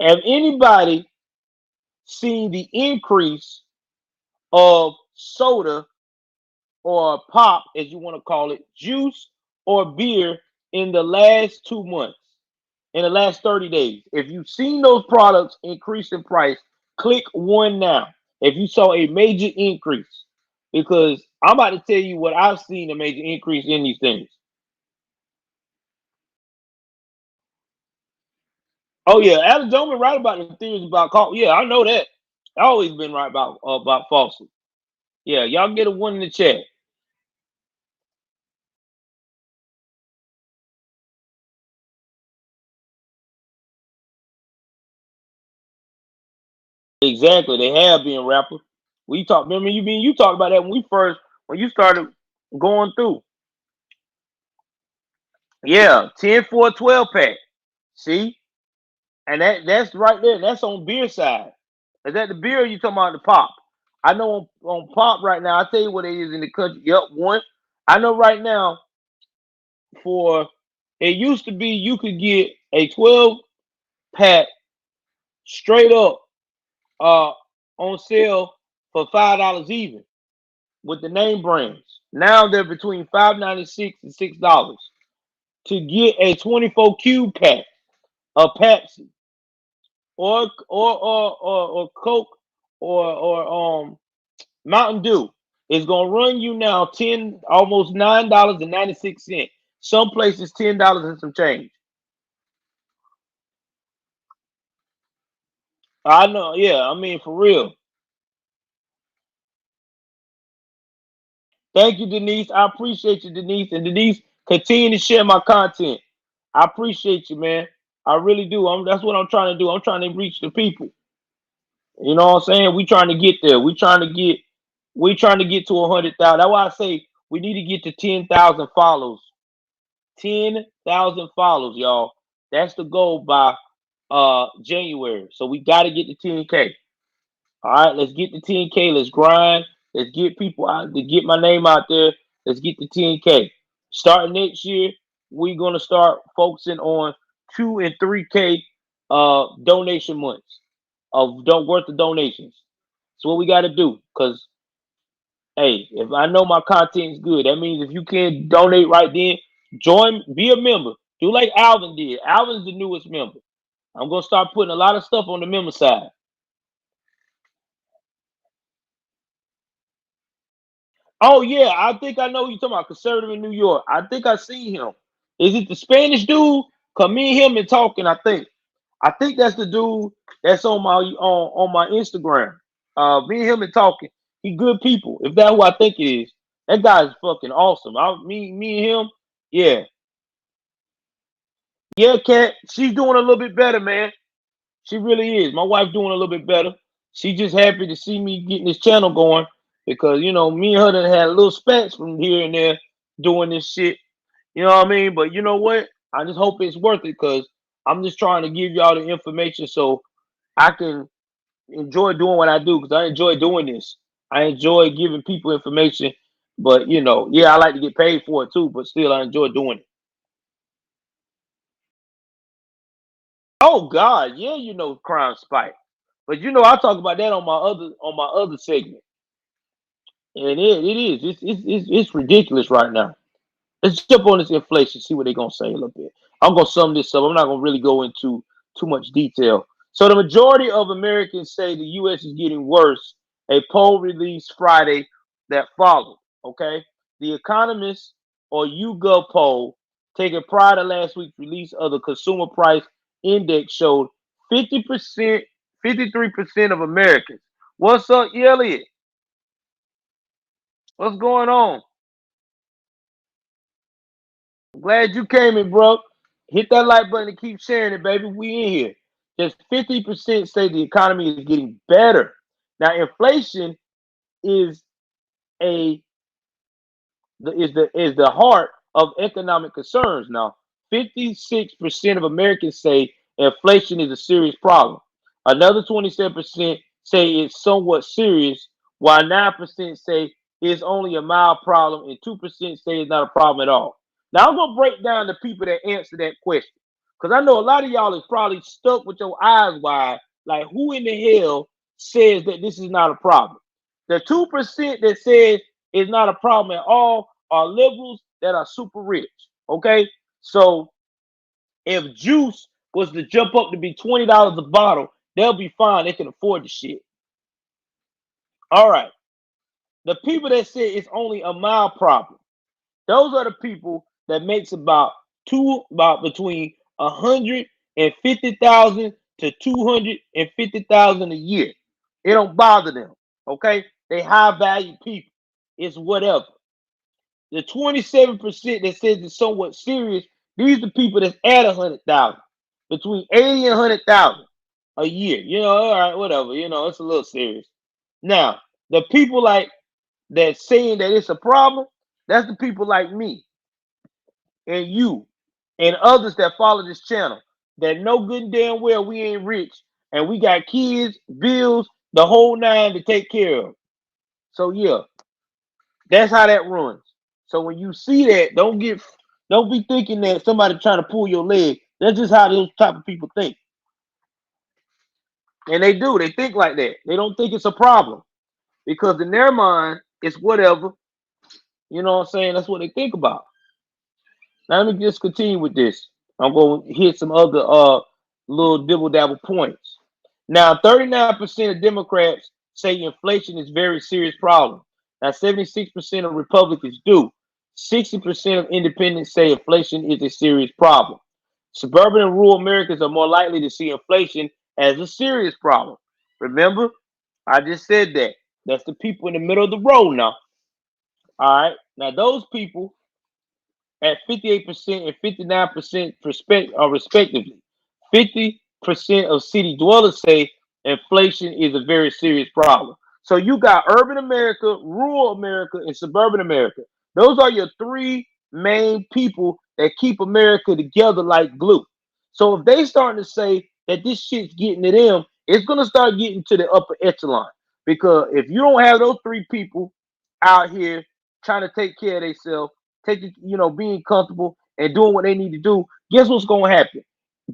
Have anybody seen the increase of soda or pop, as you want to call it, juice or beer in the last 2 months, in the last 30 days? If you've seen those products increase in price, click 1 now. If you saw a major increase, because I'm about to tell you what I've seen a major increase in these things. Oh yeah, Adam Jones right about the theories about coffee. Yeah, I know that. I always been right about Fawcett. Yeah, y'all get a 1 in the chat. Exactly, they have been rapper. We talked. Remember you talked about that when you started going through. Yeah, 10 for a 12 pack. See, and that's right there. That's on beer side. Is that the beer? Or you talking about the pop? I know on pop right now. I tell you what it is in the country. Yep, 1. I know right now. For it used to be you could get a 12 pack straight up on sale for $5 even with the name brands. Now they're between $5.96 and $6 to get a 24 cube pack of Pepsi or Coke or Mountain Dew. It's gonna run you now almost $9.96. Some places $10 and some change. I know, yeah. I mean, for real. Thank you, Denise. I appreciate you, Denise. And Denise, continue to share my content. I appreciate you, man. I really do. That's what I'm trying to do. I'm trying to reach the people. You know what I'm saying? We trying to get there. We trying to get to 100,000. That's why I say we need to get to 10,000 follows. 10,000 follows, y'all. That's the goal by January. So we got to get to 10K. All right, let's get to 10K. Let's grind. Let's get people out to get my name out there. Let's get to 10K. Starting next year, we're gonna start focusing on 2 and 3K donation months worth of donations. That's what we got to do. Cause hey, if I know my content is good, that means if you can't donate right then, be a member. Do like Alvin did. Alvin's the newest member. I'm gonna start putting a lot of stuff on the member side. Oh yeah, I think I know who you're talking about. Conservative in New York. I think I seen him Is it the Spanish dude? Cause me and him been talking. I think that's the dude that's on my Instagram. Me and him been talking. He good people. If that's who I think it is, that guy's fucking awesome. Me and him, yeah, yeah, Cat. She's doing a little bit better, man. She really is. My wife's doing a little bit better. She just happy to see me getting this channel going because me and her done had little spats from here and there doing this shit. You know what I mean? But you know what? I just hope it's worth it because I'm just trying to give y'all the information so I can enjoy doing what I do because I enjoy doing this. I enjoy giving people information, but yeah, I like to get paid for it too. But still, I enjoy doing it. Oh God, yeah, Crime Spike, but I talk about that on my other segment, and it is it's ridiculous right now. Let's jump on this inflation, see what they're gonna say a little bit. I'm gonna sum this up. I'm not gonna really go into too much detail. So the majority of Americans say the U.S. is getting worse. A poll released Friday that followed. Okay, the Economist or YouGov poll, taking prior to last week's release of the Consumer Price Index, showed 50%, 53% of Americans. What's up, Elliot? What's going on? Glad you came in, bro. Hit that like button and keep sharing it, baby. We in here. Just 50% say the economy is getting better. Now, inflation is the heart of economic concerns. Now, 56% of Americans say inflation is a serious problem. Another 27% say it's somewhat serious, while 9% say it's only a mild problem, and 2% say it's not a problem at all. Now, I'm gonna break down the people that answer that question because I know a lot of y'all is probably stuck with your eyes wide, like who in the hell says that this is not a problem? The 2% that says it's not a problem at all are liberals that are super rich. Okay, so if juice was to jump up to be $20 a bottle, they'll be fine. They can afford the shit. All right. The people that say it's only a mild problem, those are the people that makes about between 150,000 to 250,000 a year. It don't bother them. Okay, they high value people. It's whatever. The 27% that says it's somewhat serious, these are the people that's at 100,000, between 80 and 100,000 a year. All right, whatever. It's a little serious. Now, the people like that saying that it's a problem, that's the people like me and you and others that follow this channel that know good and damn well we ain't rich and we got kids, bills, the whole nine to take care of. So yeah, that's how that runs. So when you see that, don't be thinking that somebody trying to pull your leg. That's just how those type of people think. And they do. They think like that. They don't think it's a problem because in their mind, it's whatever. You know what I'm saying? That's what they think about. Now let me just continue with this. I'm going to hit some other little dibble dabble points. Now, 39% of Democrats say inflation is a very serious problem. Now, 76% of Republicans do. 60% of independents say inflation is a serious problem. Suburban and rural Americans are more likely to see inflation as a serious problem. Remember, I just said that. That's the people in the middle of the road now. All right. Now, those people at 58% and 59% respectively. 50% of city dwellers say inflation is a very serious problem. So you got urban America, rural America, and suburban America. Those are your three main people that keep America together like glue. So if they starting to say that this shit's getting to them, it's gonna start getting to the upper echelon. Because if you don't have those three people out here trying to take care of themselves, being comfortable and doing what they need to do, guess what's going to happen?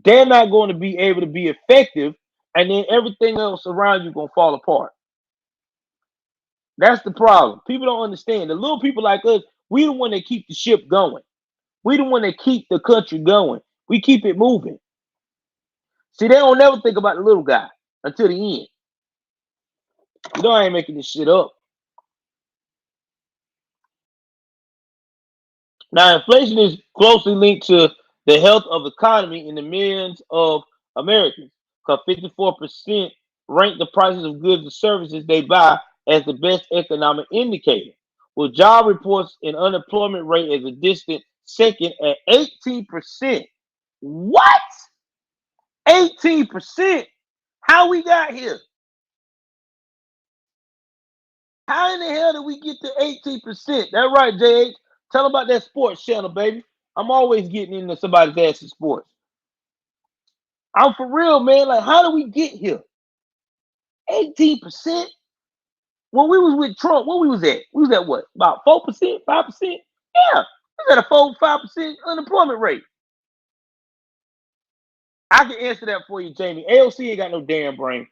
They're not going to be able to be effective, and then everything else around you going to fall apart. That's the problem. People don't understand. The little people like us, we the one that keep the ship going. We the one that keep the country going. We keep it moving. See, they don't never think about the little guy until the end. I ain't making this shit up. Now, inflation is closely linked to the health of the economy in the millions of Americans, because 54% rank the prices of goods and services they buy as the best economic indicator, with job reports and unemployment rate as a distant second at 18%. What? 18%? How we got here? How in the hell did we get to 18%? That's right, JH. Tell them about that sports channel, baby. I'm always getting into somebody's ass in sports. I'm for real, man. Like, how did we get here? 18%? When we was with Trump, what we was at? We was at what? About 4%, 5%? Yeah. We was at a 4-5% unemployment rate. I can answer that for you, Jamie. AOC ain't got no damn brain.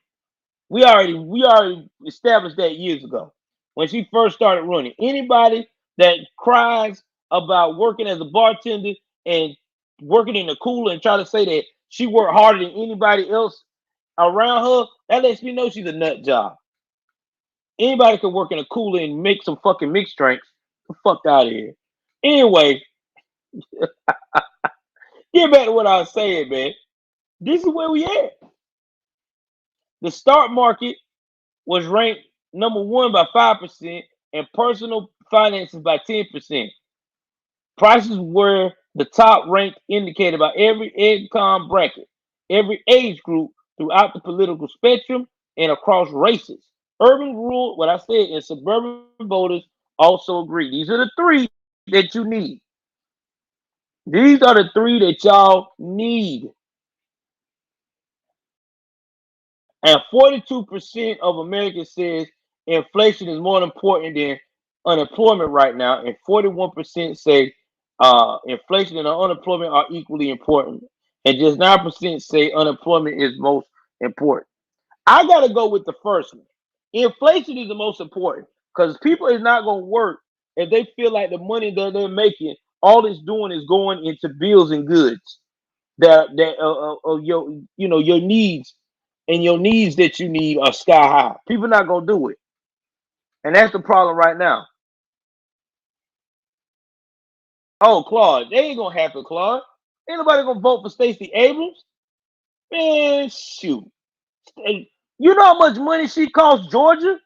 We already established that years ago when she first started running. Anybody that cries about working as a bartender and working in the cooler and try to say that she worked harder than anybody else around her, that lets me know she's a nut job. Anybody can work in a cooler and make some fucking mixed drinks. Get the fuck out of here. Anyway, get back to what I was saying, man. This is where we at. The stock market was ranked number 1 by 5% and personal finances by 10%. Prices were the top ranked indicator by every income bracket, every age group throughout the political spectrum and across races. Urban, rural, what I said, and suburban voters also agree. These are the 3 that you need. These are the 3 that y'all need. And 42% of Americans says inflation is more important than unemployment right now, and 41% say inflation and unemployment are equally important, and just 9% say unemployment is most important. I gotta go with the first one. Inflation is the most important because people is not gonna work if they feel like the money that they're making, all it's doing is going into bills and goods that your needs and your needs that you need are sky high. People not gonna do it, and that's the problem right now. Oh, Claude, they ain't gonna happen, Claude. Ain't nobody gonna vote for Stacey Abrams. Man, shoot. You know how much money she cost Georgia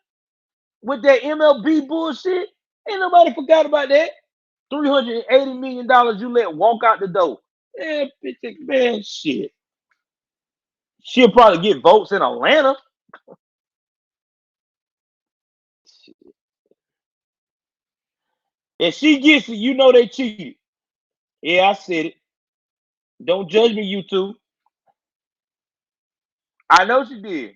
with that MLB bullshit? Ain't nobody forgot about that. $380 million you let walk out the door. Man, shit. She'll probably get votes in Atlanta. If she gets it, you know they cheated. Yeah, I said it. Don't judge me, you two. I know she did.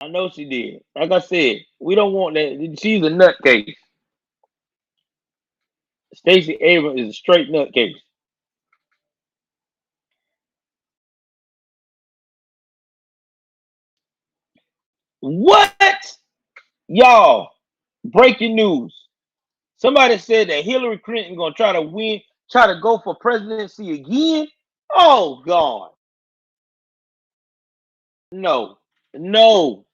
I know she did. Like I said, we don't want that. She's a nutcase. Stacey Abrams is a straight nutcase. What? Y'all, breaking news. Somebody said that Hillary Clinton gonna try to go for presidency again. Oh God. No, no,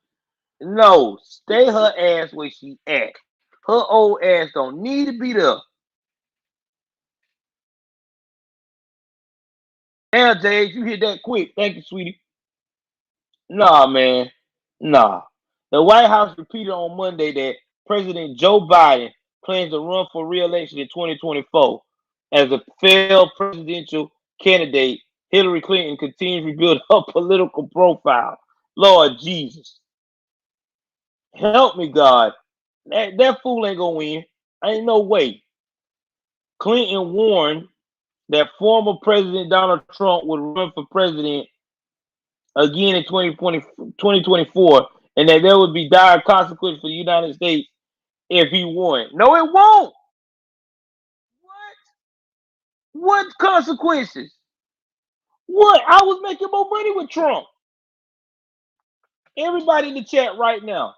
no. Stay her ass where she at. Her old ass don't need to be there. Now, Jay, you hit that quick. Thank you, sweetie. Nah, man. Nah. The White House repeated on Monday that President Joe Biden plans to run for re-election in 2024. As a failed presidential candidate, Hillary Clinton continues to rebuild her political profile. Lord Jesus. Help me, God. That fool ain't gonna win. Ain't no way. Clinton warned that former President Donald Trump would run for president again in 2024, and that there would be dire consequences for the United States if he won. No, it won't. What? What consequences? What? I was making more money with Trump. Everybody in the chat right now,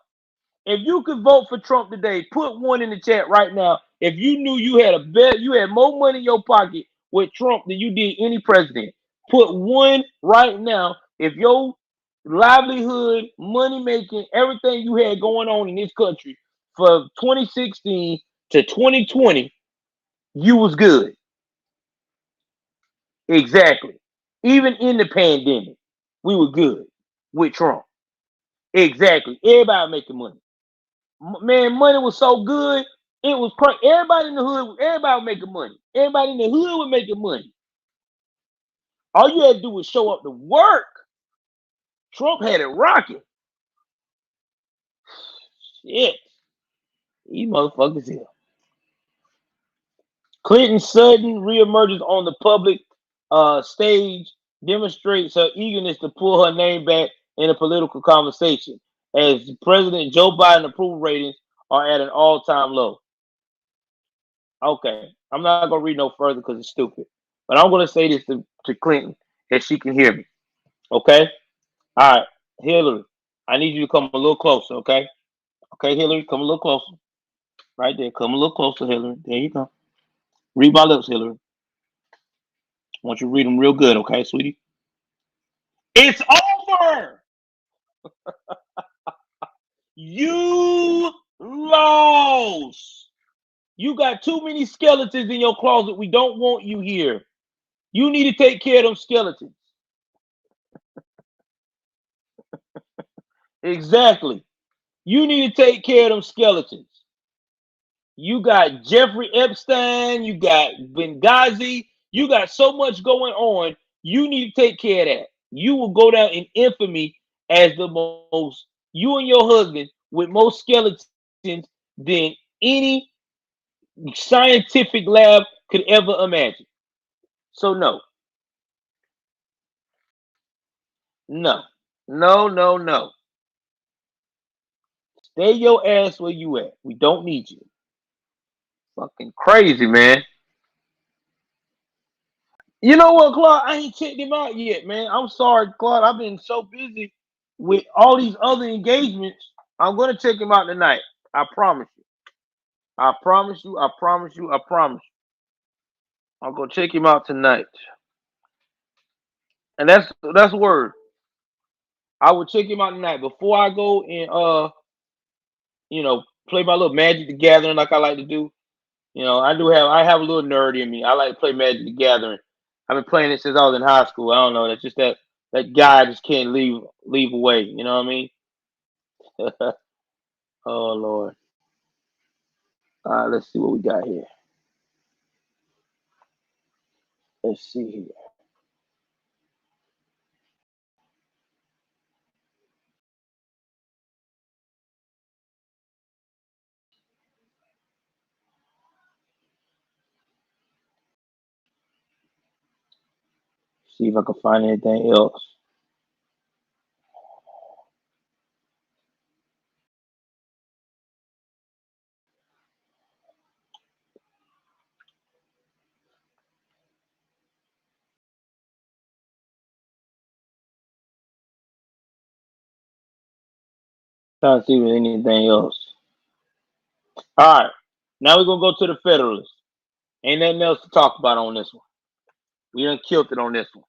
if you could vote for Trump today, put 1 in the chat right now. If you knew you had more money in your pocket with Trump than you did any president, put 1 right now. If your livelihood, money making, everything you had going on in this country from 2016 to 2020, you was good. Exactly. Even in the pandemic, we were good with Trump. Exactly. Everybody making money. Man, money was so good. It was everybody in the hood. Everybody was making money. Everybody in the hood was making money. All you had to do was show up to work. Trump had it rocking. Shit. These motherfuckers here. Clinton sudden reemerges on the public stage demonstrates her eagerness to pull her name back in a political conversation as President Joe Biden approval ratings are at an all-time low. Okay, I'm not going to read no further because it's stupid. But I'm going to say this to Clinton if she can hear me. Okay? All right, Hillary, I need you to come a little closer, okay? Okay, Hillary, come a little closer. Right there. Come a little closer, Hillary. There you go. Read my lips, Hillary. I want you to read them real good, okay, sweetie? It's over. You lost. You got too many skeletons in your closet. We don't want you here. You need to take care of them skeletons. Exactly. You need to take care of them skeletons. You got Jeffrey Epstein. You got Benghazi. You got so much going on. You need to take care of that. You will go down in infamy as the most, you and your husband, with more skeletons than any scientific lab could ever imagine. So no, no, no, no, no. Stay your ass where you at. We don't need you. Fucking crazy, man. You know what, Claude? I ain't checked him out yet, man. I'm sorry, Claude. I've been so busy with all these other engagements. I'm gonna check him out tonight. I promise you. I promise you. I promise you. I promise you. I'll go check him out tonight. And that's word. I will check him out tonight before I go and play my little Magic the Gathering like I like to do. I have a little nerd in me. I like to play Magic the Gathering. I've been playing it since I was in high school. I don't know. That's just that guy just can't leave away. You know what I mean? Oh Lord. All right, let's see what we got here. Let's see here. See if I can find anything else. Trying to see if there's anything else. All right. Now we're gonna go to the Federalists. Ain't nothing else to talk about on this one. We done killed it on this one.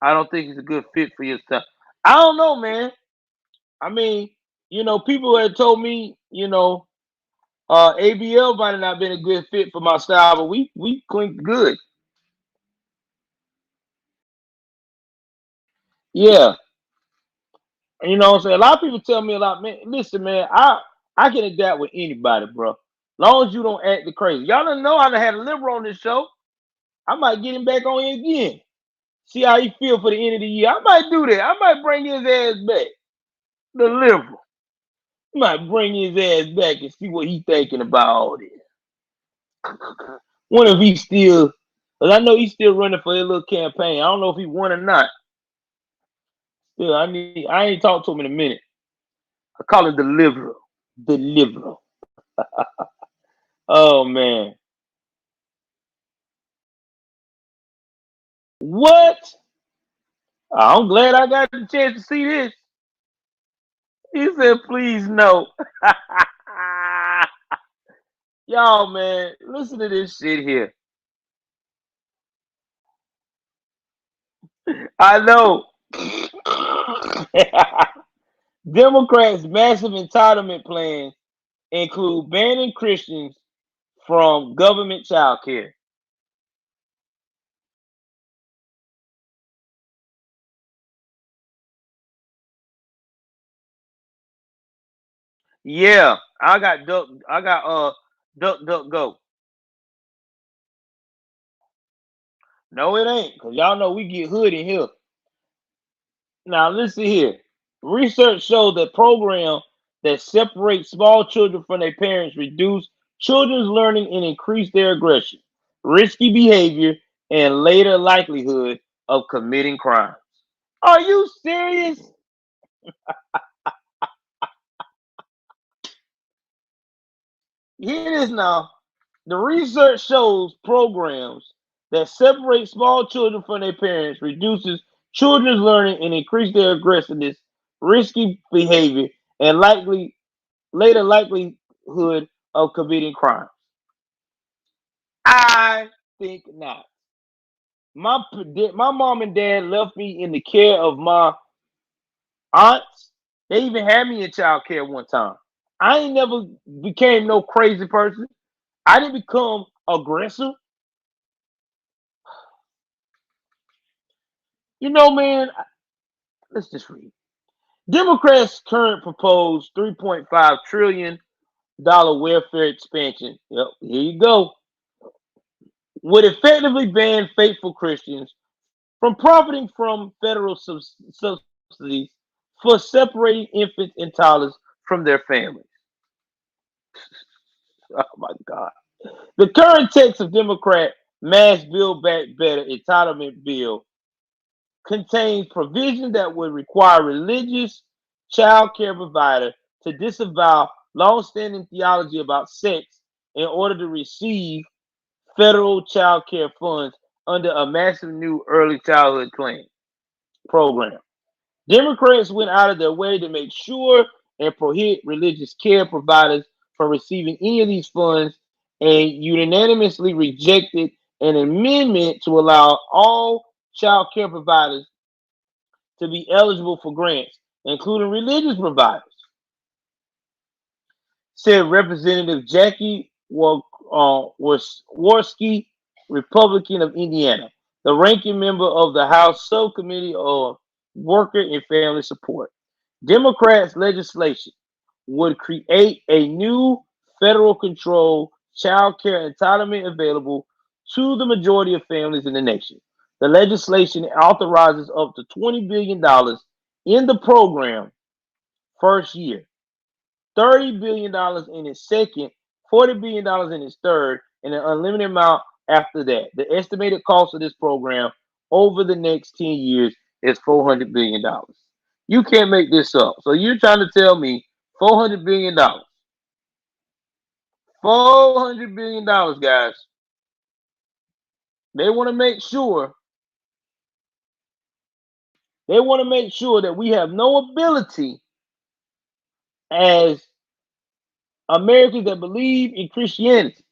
I don't think he's a good fit for your stuff. I don't know, man. I mean, people had told me, ABL might have not been a good fit for my style, but we clinked good. Yeah. You know what I'm saying? A lot of people tell me a lot, man. Listen, man, I can adapt with anybody, bro. Long as you don't act the crazy. Y'all don't know I done had a liberal on this show. I might get him back on here again. See how he feel for the end of the year. I might do that. I might bring his ass back. The liberal. I might bring his ass back and see what he thinking about all this. Wonder if he still, because I know he's still running for his little campaign. I don't know if he won or not. Still, I ain't talked to him in a minute. I call him the liberal. The liberal. Oh man. What? I'm glad I got the chance to see this. He said, please no. Y'all, man, listen to this shit here. I know. Democrats' massive entitlement plans include banning Christians from government child care. Yeah, I got duck duck go. No, it ain't, cause y'all know we get hood in here. Now listen here. Research shows that programs that separate small children from their parents reduce children's learning and increase their aggression, risky behavior, and later likelihood of committing crimes. Are you serious? Here it is now. The research shows programs that separate small children from their parents reduces children's learning and increase their aggressiveness, risky behavior, and later likelihood of committing crimes. I think not. My mom and dad left me in the care of my aunts. They even had me in child care one time. I ain't never became no crazy person. I didn't become aggressive. You know, man, let's just read. Democrats' current proposed $3.5 trillion welfare expansion. Yep, here you go. Would effectively ban faithful Christians from profiting from federal subsidies for separating infants and toddlers from their families. Oh my God. The current text of Democrat Mass Build Back Better entitlement bill contains provisions that would require religious child care provider to disavow long-standing theology about sex in order to receive federal child care funds under a massive new early childhood claim program. Democrats went out of their way to make sure and prohibit religious care providers from receiving any of these funds and unanimously rejected an amendment to allow all child care providers to be eligible for grants, including religious providers, said Representative Jackie Worski, Republican of Indiana, the ranking member of the House Subcommittee on Worker and Family Support. Democrats' legislation would create a new federal controlled child care entitlement available to the majority of families in the nation. The legislation authorizes up to $20 billion in the program first year, $30 billion in its second, $40 billion in its third, and an unlimited amount after that. The estimated cost of this program over the next 10 years is $400 billion. You can't make this up. So you're trying to tell me $400 billion. $400 billion, guys. They want to make sure that we have no ability as Americans that believe in Christianity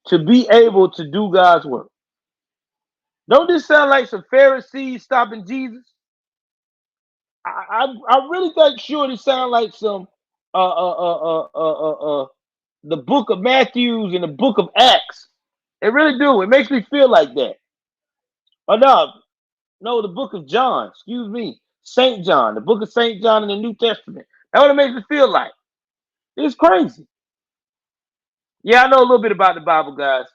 to be able to do God's work. Don't this sound like some Pharisees stopping Jesus? I really think sure this sound like some the book of Matthews and the book of Acts. It really do. It makes me feel like that. Oh no, the book of John. Excuse me, Saint John, the book of Saint John in the New Testament. That's what it makes me feel like. It's crazy. Yeah, I know a little bit about the Bible, guys.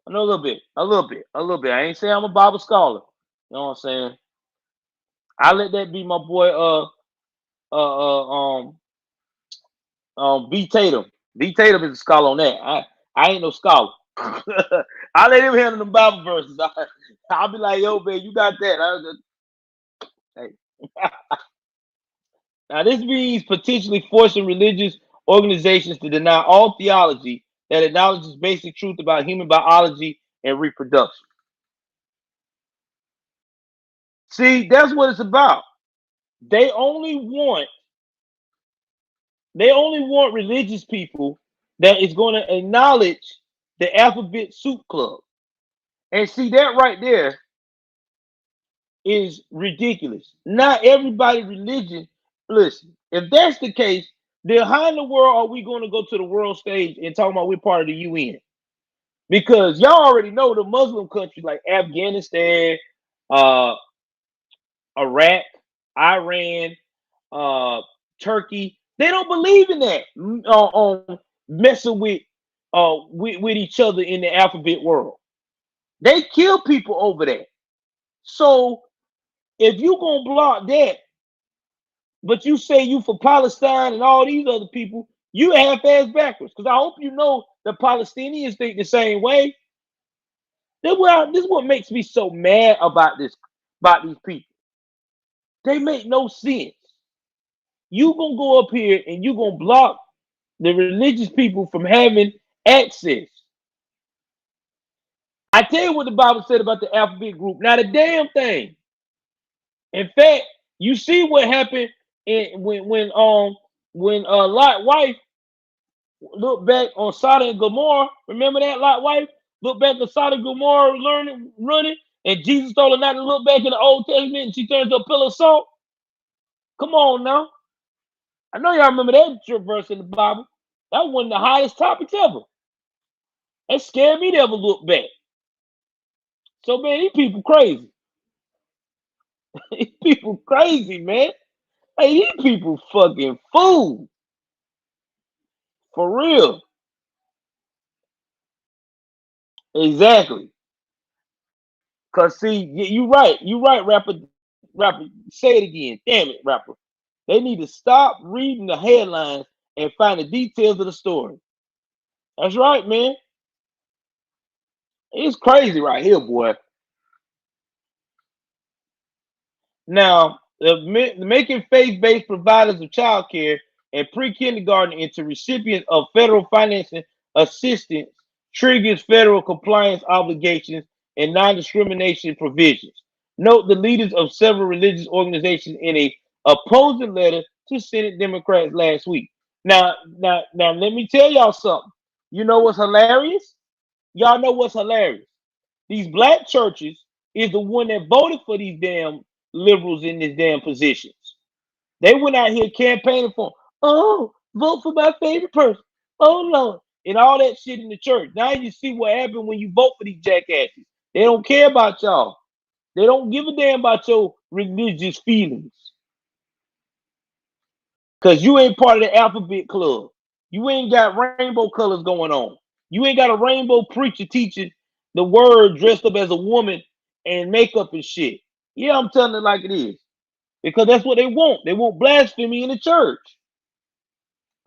I know a little bit, a little bit, a little bit. I ain't saying I'm a Bible scholar. You know what I'm saying? I let that be my boy. Uh, um, B Tatum. B Tatum is a scholar on that. I ain't no scholar. I let him handle the Bible verses. I'll be like, yo, man, you got that. Hey. Now, this means potentially forcing religious organizations to deny all theology that acknowledges basic truth about human biology and reproduction. See, that's what it's about. They only want religious people that is going to acknowledge the alphabet soup club. And see, that right there is ridiculous. Not everybody religion. Listen, if that's the case, then how in the world are we going to go to the world stage and talk about we're part of the UN? Because y'all already know the Muslim countries like Afghanistan, uh, Iraq, Iran, uh, Turkey, they don't believe in that on messing with each other in the alphabet world. They kill people over that. So if you gonna block that, but you say you for Palestine and all these other people, you half-ass backwards. Because I hope you know the Palestinians think the same way. This is what makes me so mad about these people. They make no sense. You gonna go up here and you gonna block the religious people from having access. I tell you what the Bible said about the alphabet group. Not a damn thing. In fact, you see what happened when Lot wife looked back on Sodom and Gomorrah. Remember that Lot wife looked back at Sodom and Gomorrah running, and Jesus told her not to look back in the Old Testament, and she turned to a pillar of salt. Come on now. I know y'all remember that verse in the Bible. That was one of the highest topics ever. It scared me to ever look back. So, man, these people crazy. These people crazy, man. Hey, these people fucking fool. For real. Exactly. Cause see, you right, rapper. Say it again. Damn it, rapper. They need to stop reading the headlines and find the details of the story. That's right, man. It's crazy right here, boy. Now, making faith-based providers of child care and pre-kindergarten into recipients of federal financing assistance triggers federal compliance obligations and non-discrimination provisions. Note the leaders of several religious organizations in a opposing letter to Senate Democrats last week. Now, let me tell y'all something. You know what's hilarious? Y'all know what's hilarious? These black churches is the one that voted for these damn liberals in these damn positions. They went out here campaigning for, oh, vote for my favorite person. Oh, Lord. And all that shit in the church. Now you see what happened when you vote for these jackasses. They don't care about y'all. They don't give a damn about your religious feelings. Because you ain't part of the alphabet club. You ain't got rainbow colors going on. You ain't got a rainbow preacher teaching the word dressed up as a woman and makeup and shit. Yeah, I'm telling it like it is. Because that's what they want. They want blasphemy in the church.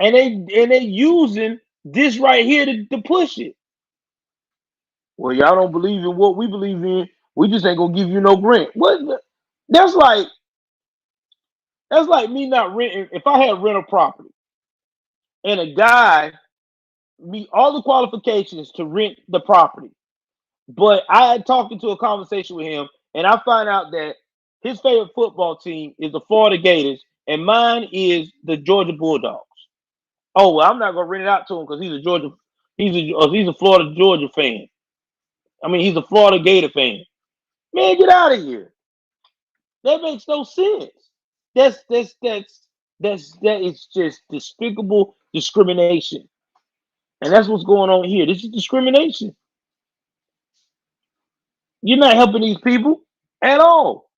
And they using this right here to push it. Well, y'all don't believe in what we believe in. We just ain't gonna give you no grant. What? That's like me not renting. If I had rental property and a guy meet all the qualifications to rent the property, but I had talked into a conversation with him, and I find out that his favorite football team is the Florida Gators, and mine is the Georgia Bulldogs. Oh, well, I'm not gonna rent it out to him because he's a Florida Georgia fan. I mean, he's a Florida Gator fan. Man, get out of here. That makes no sense. That is just despicable discrimination. And that's what's going on here. This is discrimination. You're not helping these people at all.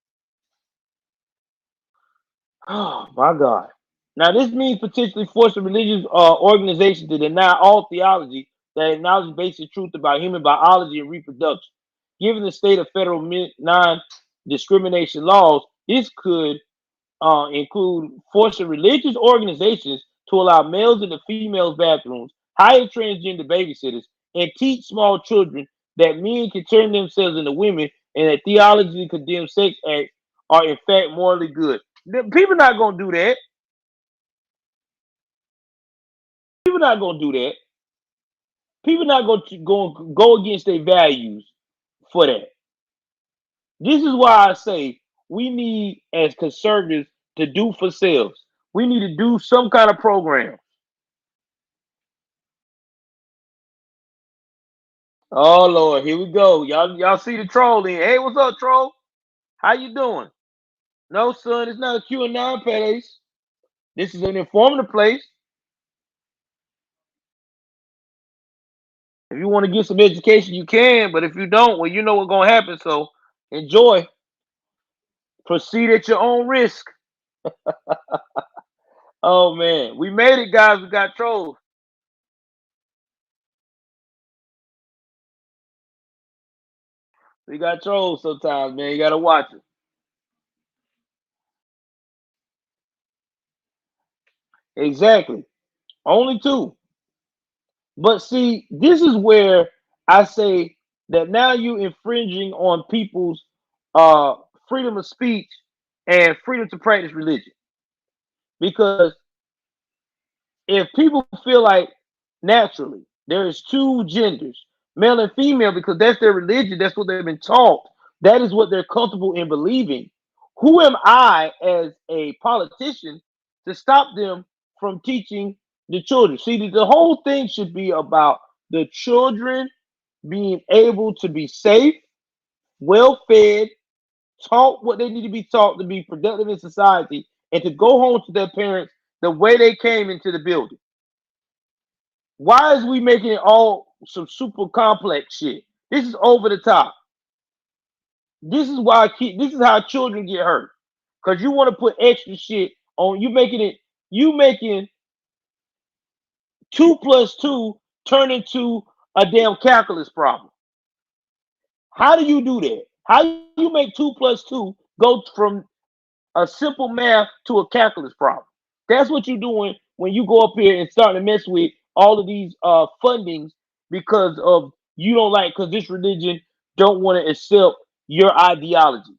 Oh my God. Now this means potentially forcing religious organizations to deny all theology that acknowledges basic truth about human biology and reproduction. Given the state of federal non-discrimination laws, this could include forcing religious organizations to allow males in the females' bathrooms, hire transgender babysitters, and teach small children that men can turn themselves into women and that theologically condemned sex acts are in fact morally good. People not gonna do that. People not gonna do that. People not going to go against their values for that. This is why I say we need, as conservatives, to do for selves. We need to do some kind of program. Oh Lord, here we go. Y'all see the troll in. Hey, what's up, troll? How you doing? No, son, it's not a QAnon place. This is an informative place. If you want to get some education, you can, but if you don't, well, you know what's gonna happen. So enjoy. Proceed at your own risk. Oh man, we made it, guys. We got trolls. We got trolls sometimes, man. You gotta watch it. Exactly. Only two. But see, this is where I say that now you infringing on people's uh freedom of speech and freedom to practice religion. Because if people feel like naturally there's two genders, male and female, because that's their religion, that's what they've been taught, that is what they're comfortable in believing. Who am I as a politician to stop them from teaching the children? See, the whole thing should be about the children being able to be safe, well fed, taught what they need to be taught to be productive in society, and to go home to their parents the way they came into the building. Why is we making it all some super complex shit? This is over the top. This is why this is how children get hurt. Cause you want to put extra shit on you making 2 plus 2 turn into a damn calculus problem. How do you do that? How do you make 2 plus 2 go from a simple math to a calculus problem? That's what you're doing when you go up here and start to mess with all of these fundings because of you don't like because this religion don't want to accept your ideology.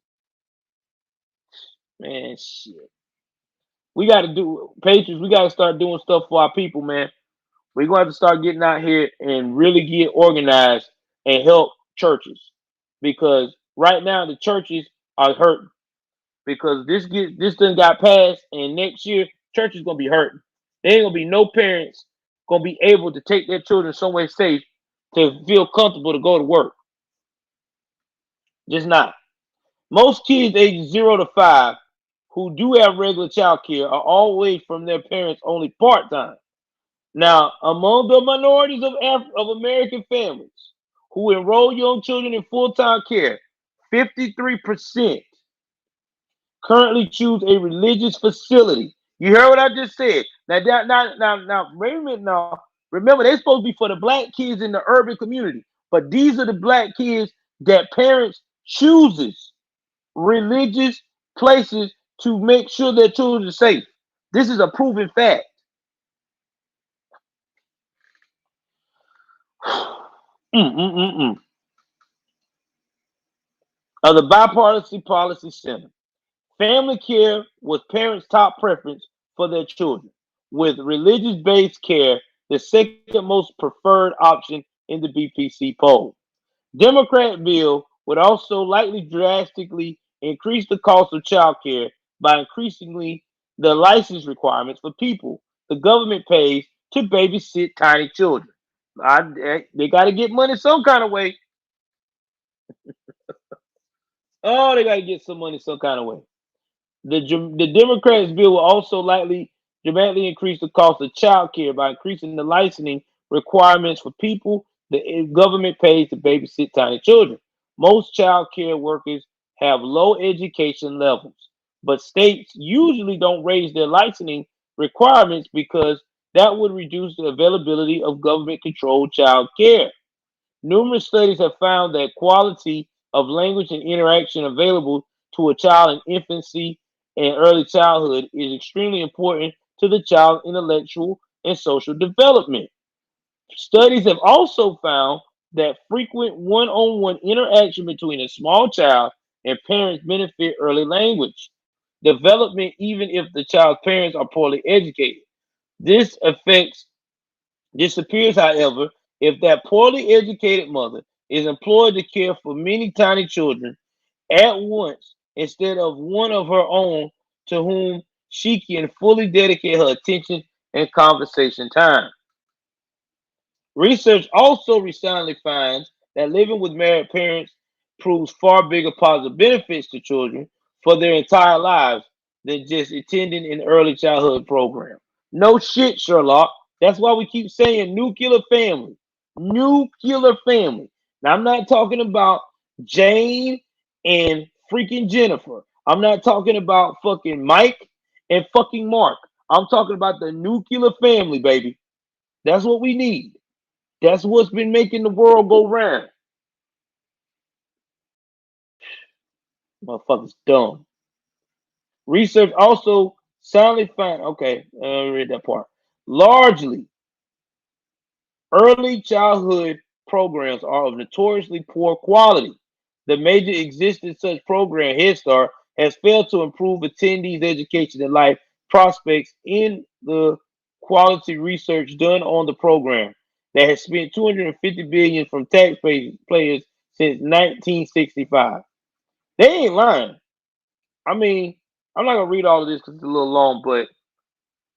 Man, shit. We got to do Patriots. We got to start doing stuff for our people, man. We're going to have to start getting out here and really get organized and help churches because right now the churches are hurting because this thing got passed and next year church is gonna be hurting. There ain't gonna be no parents gonna be able to take their children somewhere safe to feel comfortable to go to work. Just not. Most kids ages 0 to 5 who do have regular child care are all away from their parents only part-time. Now, among the minorities of American families who enroll young children in full-time care, 53% currently choose a religious facility. You heard what I just said. Now, wait a minute now. Remember, they're supposed to be for the black kids in the urban community, but these are the black kids that parents chooses religious places to make sure their children are safe. This is a proven fact. The Bipartisan Policy Center. Family care was parents' top preference for their children, with religious-based care the second most preferred option in the BPC poll. Democrat bill would also likely drastically increase the cost of child care by increasingly the license requirements for people the government pays to babysit tiny children. They got to get money some kind of way. Oh, they got to get some money some kind of way. The Democrats' bill will also likely dramatically increase the cost of child care by increasing the licensing requirements for people the government pays to babysit tiny children. Most child care workers have low education levels, but states usually don't raise their licensing requirements because that would reduce the availability of government controlled child care. Numerous studies have found that quality of language and interaction available to a child in infancy and early childhood is extremely important to the child's intellectual and social development. Studies have also found that frequent one-on-one interaction between a small child and parents benefit early language development even if the child's parents are poorly educated. This affects disappears, however, if that poorly educated mother is employed to care for many tiny children at once instead of one of her own to whom she can fully dedicate her attention and conversation time. Research also recently finds that living with married parents proves far bigger positive benefits to children for their entire lives than just attending an early childhood program. No shit, Sherlock. That's why we keep saying nuclear family. Nuclear family. Now, I'm not talking about Jane and freaking Jennifer. I'm not talking about fucking Mike and fucking Mark. I'm talking about the nuclear family, baby. That's what we need. That's what's been making the world go round. Motherfuckers dumb. Research also soundly found. Okay, let me read that part. Largely, early childhood programs are of notoriously poor quality. The major existing such program, Head Start, has failed to improve attendees' education and life prospects in the quality research done on the program that has spent $250 billion from taxpayers since 1965. They ain't lying. I mean, I'm not gonna read all of this because it's a little long, but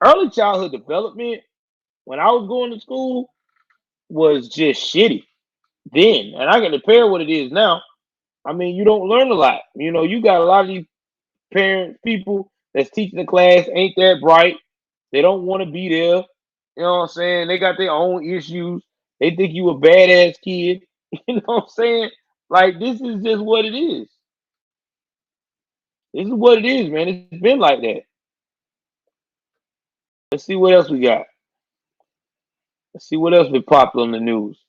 early childhood development when I was going to school was just shitty then, and I can compare what it is now. I mean, you don't learn a lot. You know, you got a lot of these people that's teaching the class ain't that bright. They don't want to be there. You know what I'm saying? They got their own issues. They think you a badass kid. You know what I'm saying? Like, this is just what it is. This is what it is, man. It's been like that. Let's see what else we got. Let's see what else been popular in the news.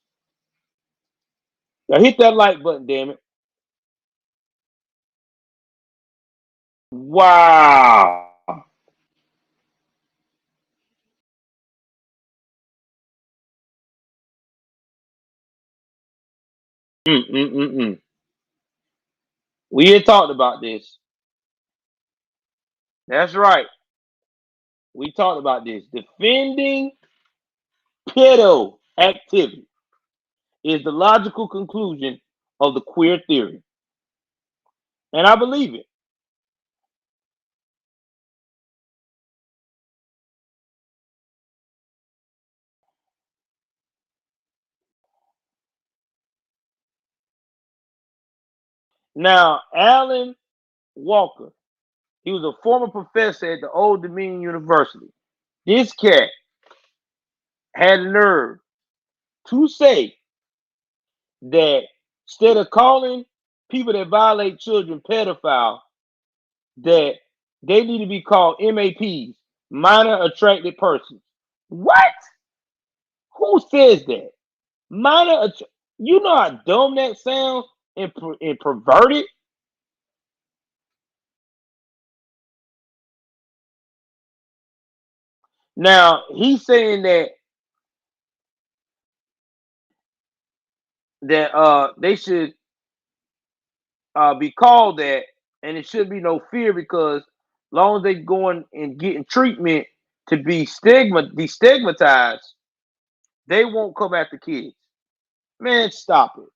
Now hit that like button, damn it. Wow. Mm. We had talked about this. That's right. We talked about this. Defending pedo activity is the logical conclusion of the queer theory. And I believe it. Now, Alan Walker, he was a former professor at the Old Dominion University. This cat had nerve to say that instead of calling people that violate children pedophile, that they need to be called MAPs, minor attracted persons. What? Who says that? You know how dumb that sounds and perverted? Now, he's saying that they should be called that, and it should be no fear because long as they going and getting treatment to be destigmatized, they won't come after kids. Man, stop it.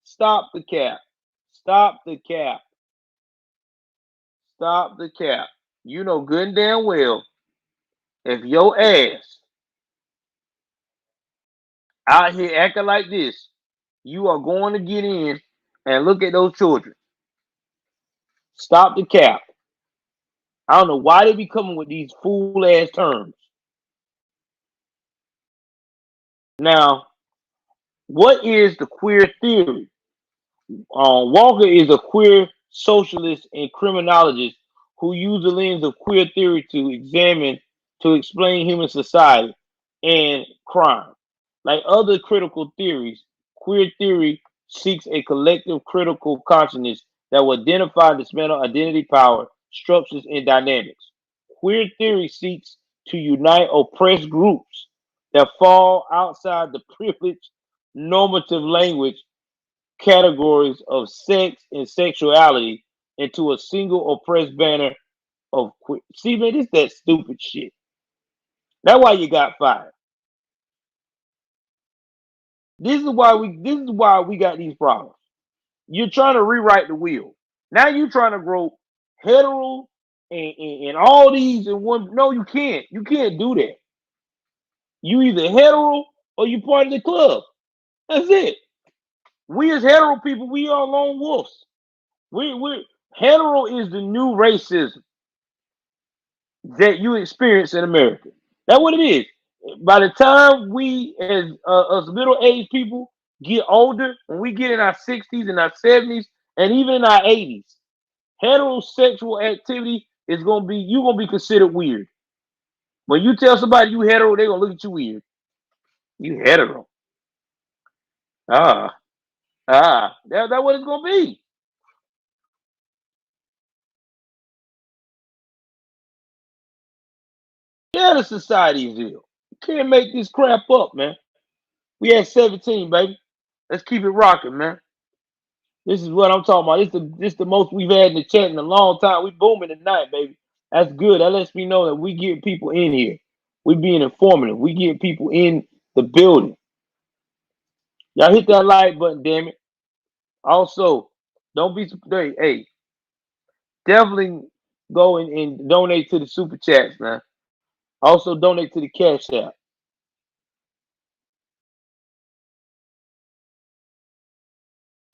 Stop the cap. Stop the cap. Stop the cap. You know good and damn well if your ass out here acting like this, you are going to get in and look at those children. Stop the cap. I don't know why they be coming with these fool ass terms. Now, what is the queer theory? Walker is a queer socialist and criminologist who used the lens of queer theory to explain human society and crime. Like other critical theories, queer theory seeks a collective critical consciousness that will identify, dismantle identity, power, structures, and dynamics. Queer theory seeks to unite oppressed groups that fall outside the privileged normative language categories of sex and sexuality into a single oppressed banner of queer. See, man, this that stupid shit. That's why you got fired. This is why we got these problems. You're trying to rewrite the wheel. Now you're trying to grow hetero and all these in one. No, you can't. You can't do that. You either hetero or you part of the club. That's it. We as hetero people, we are lone wolves. We hetero is the new racism that you experience in America. That's what it is. By the time we, as us middle-aged people, get older, when we get in our 60s and our 70s, and even in our 80s, heterosexual activity is gonna be you're gonna be considered weird. When you tell somebody you hetero, they're gonna look at you weird. You hetero. Ah, that's what it's gonna be. Yeah, the society is ill. You can't make this crap up, man. We at 17, baby. Let's keep it rocking, man. This is what I'm talking about. This the most we've had in the chat in a long time. We booming tonight, baby. That's good. That lets me know that we get people in here. We being informative. We get people in the building. Y'all hit that like button, damn it. Also, don't be hey, definitely go and donate to the super chats, man. Also donate to the cash app.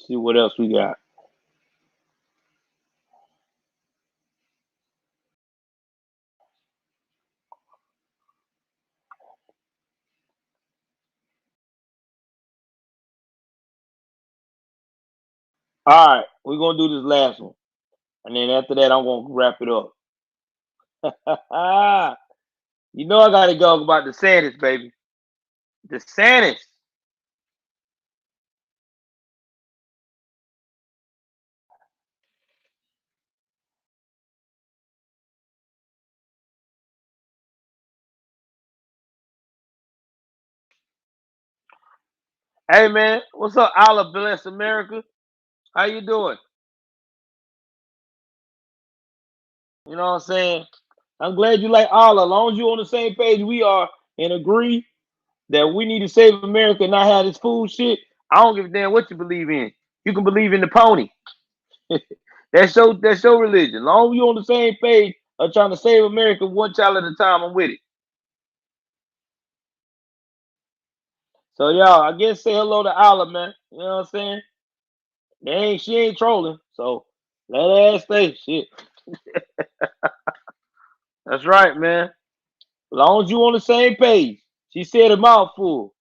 See what else we got. All right, we're gonna do this last one, and then after that, I'm gonna wrap it up. You know I gotta go about DeSantis, baby. DeSantis. Hey man, what's up, Allah bless America? How you doing? You know what I'm saying? I'm glad you like Allah. As long as you're on the same page we are and agree that we need to save America and not have this food shit, I don't give a damn what you believe in. You can believe in the pony. That's your religion. As long as you're on the same page of trying to save America one child at a time, I'm with it. So y'all, I guess say hello to Allah, man. You know what I'm saying? She ain't trolling, so let her ass stay. Shit. That's right, man. As long as you on the same page. She said a mouthful.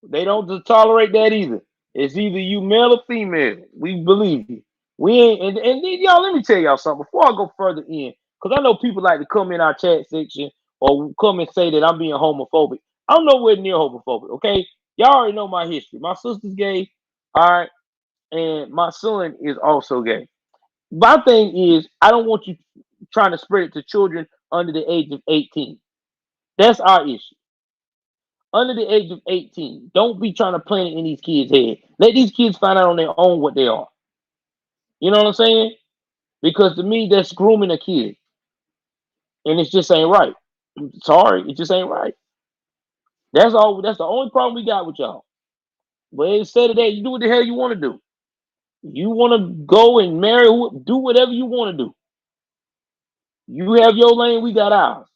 They don't tolerate that either. It's either you male or female. We believe you. We ain't and then, y'all, let me tell y'all something before I go further in, because I know people like to come in our chat section or come and say that I'm being homophobic. I'm nowhere near homophobic, okay? Y'all already know my history. My sister's gay, all right, and my son is also gay. My thing is, I don't want you trying to spread it to children under the age of 18. That's our issue. Under the age of 18, don't be trying to plant it in these kids' head. Let these kids find out on their own what they are. You know what I'm saying? Because to me, that's grooming a kid. And it just ain't right. Sorry, it just ain't right. That's all. That's the only problem we got with y'all. But instead of that, you do what the hell you want to do. You want to go and marry, do whatever you want to do. You have your lane, we got ours.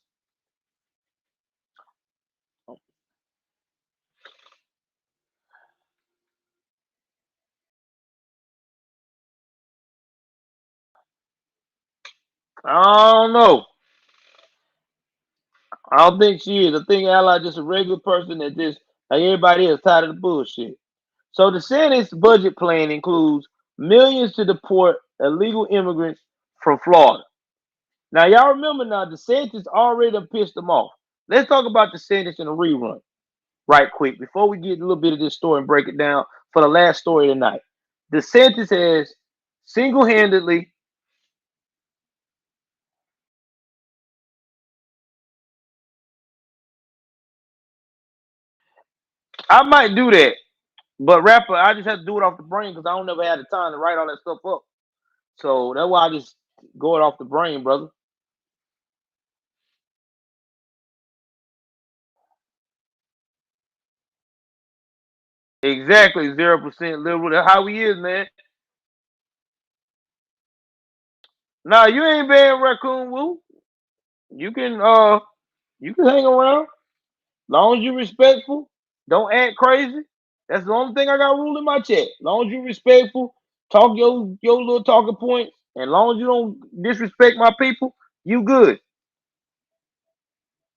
I don't know. I don't think she is. I think Ally just a regular person that just like everybody else tired of the bullshit. So the Senate's budget plan includes millions to deport illegal immigrants from Florida. Now y'all remember now DeSantis already done pissed them off. Let's talk about DeSantis in a rerun right quick before we get a little bit of this story and break it down for the last story tonight. DeSantis has single-handedly I might do that, but rapper, I just have to do it off the brain because I don't never had the time to write all that stuff up. So that's why I just go it off the brain, brother. Exactly, 0% liberal. That's how he is, man. Nah, you ain't banned Raccoon Woo. You can you can hang around. Long as you respectful, don't act crazy. That's the only thing I got ruled in my chat. As long as you respectful, talk your little talking points, and as long as you don't disrespect my people, you good.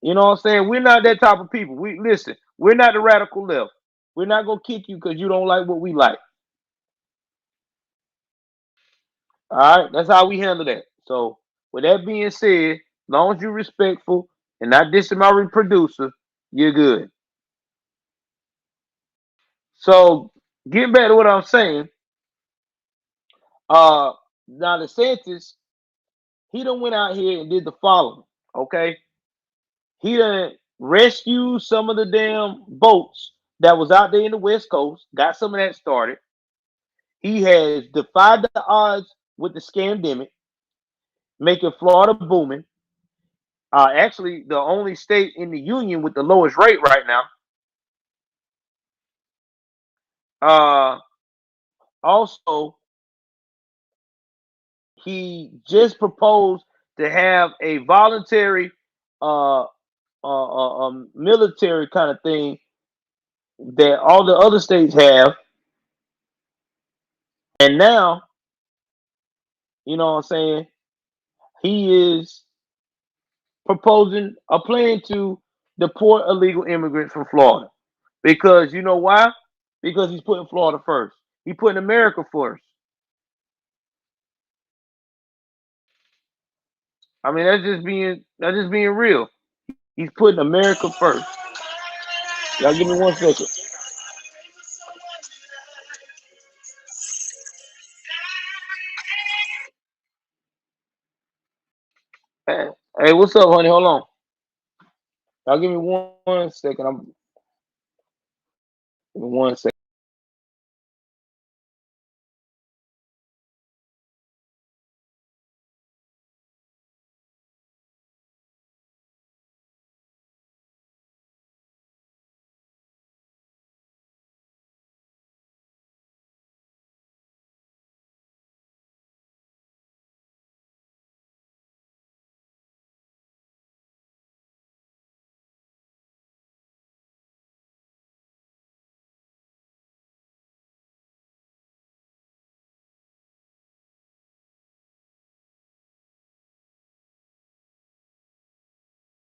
You know what I'm saying? We're not that type of people. We listen. We're not the radical left. We're not gonna kick you because you don't like what we like. All right, that's how we handle that. So, with that being said, as long as you're respectful and not dissing my reproducer, you're good. So, getting back to what I'm saying, now DeSantis, he done went out here and did the following. Okay, he done rescued some of the damn boats that was out there in the West Coast, got some of that started. He has defied the odds with the scandemic, making Florida booming. Actually, the only state in the union with the lowest rate right now. Uh, Also, he just proposed to have a voluntary military kind of thing that all the other states have. And now, you know what I'm saying, he is proposing a plan to deport illegal immigrants from Florida. Because you know why? Because he's putting Florida first. He's putting America first. I mean, that's just being real. He's putting America first. Y'all give me 1 second. Hey, what's up, honey? Hold on. Y'all give me 1 second. Give me 1 second.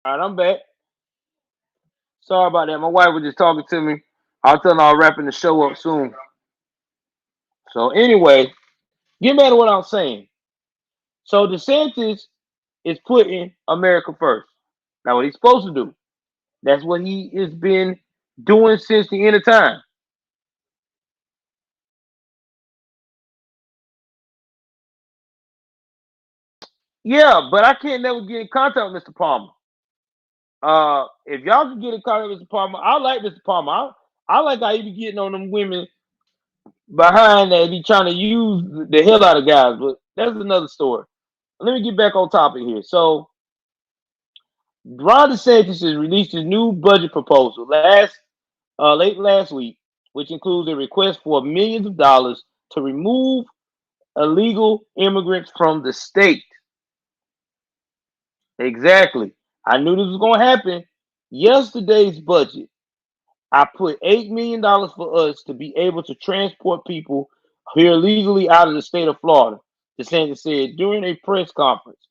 All right, I'm back. Sorry about that. My wife was just talking to me. I was telling her I was wrapping the show up soon. So anyway, get back to what I'm saying. So DeSantis is putting America first. Now what he's supposed to do. That's what he has been doing since the end of time. Yeah, but I can't never get in contact with Mr. Palmer. If y'all can get in contact with Mr. Palmer, I like Mr. Palmer. I like how he be getting on them women behind that be trying to use the hell out of guys, but that's another story. Let me get back on topic here. So Ron DeSantis has released his new budget proposal late last week, which includes a request for millions of dollars to remove illegal immigrants from the state. Exactly. I knew this was going to happen. Yesterday's budget, I put $8 million for us to be able to transport people here legally out of the state of Florida. DeSantis said during a press conference.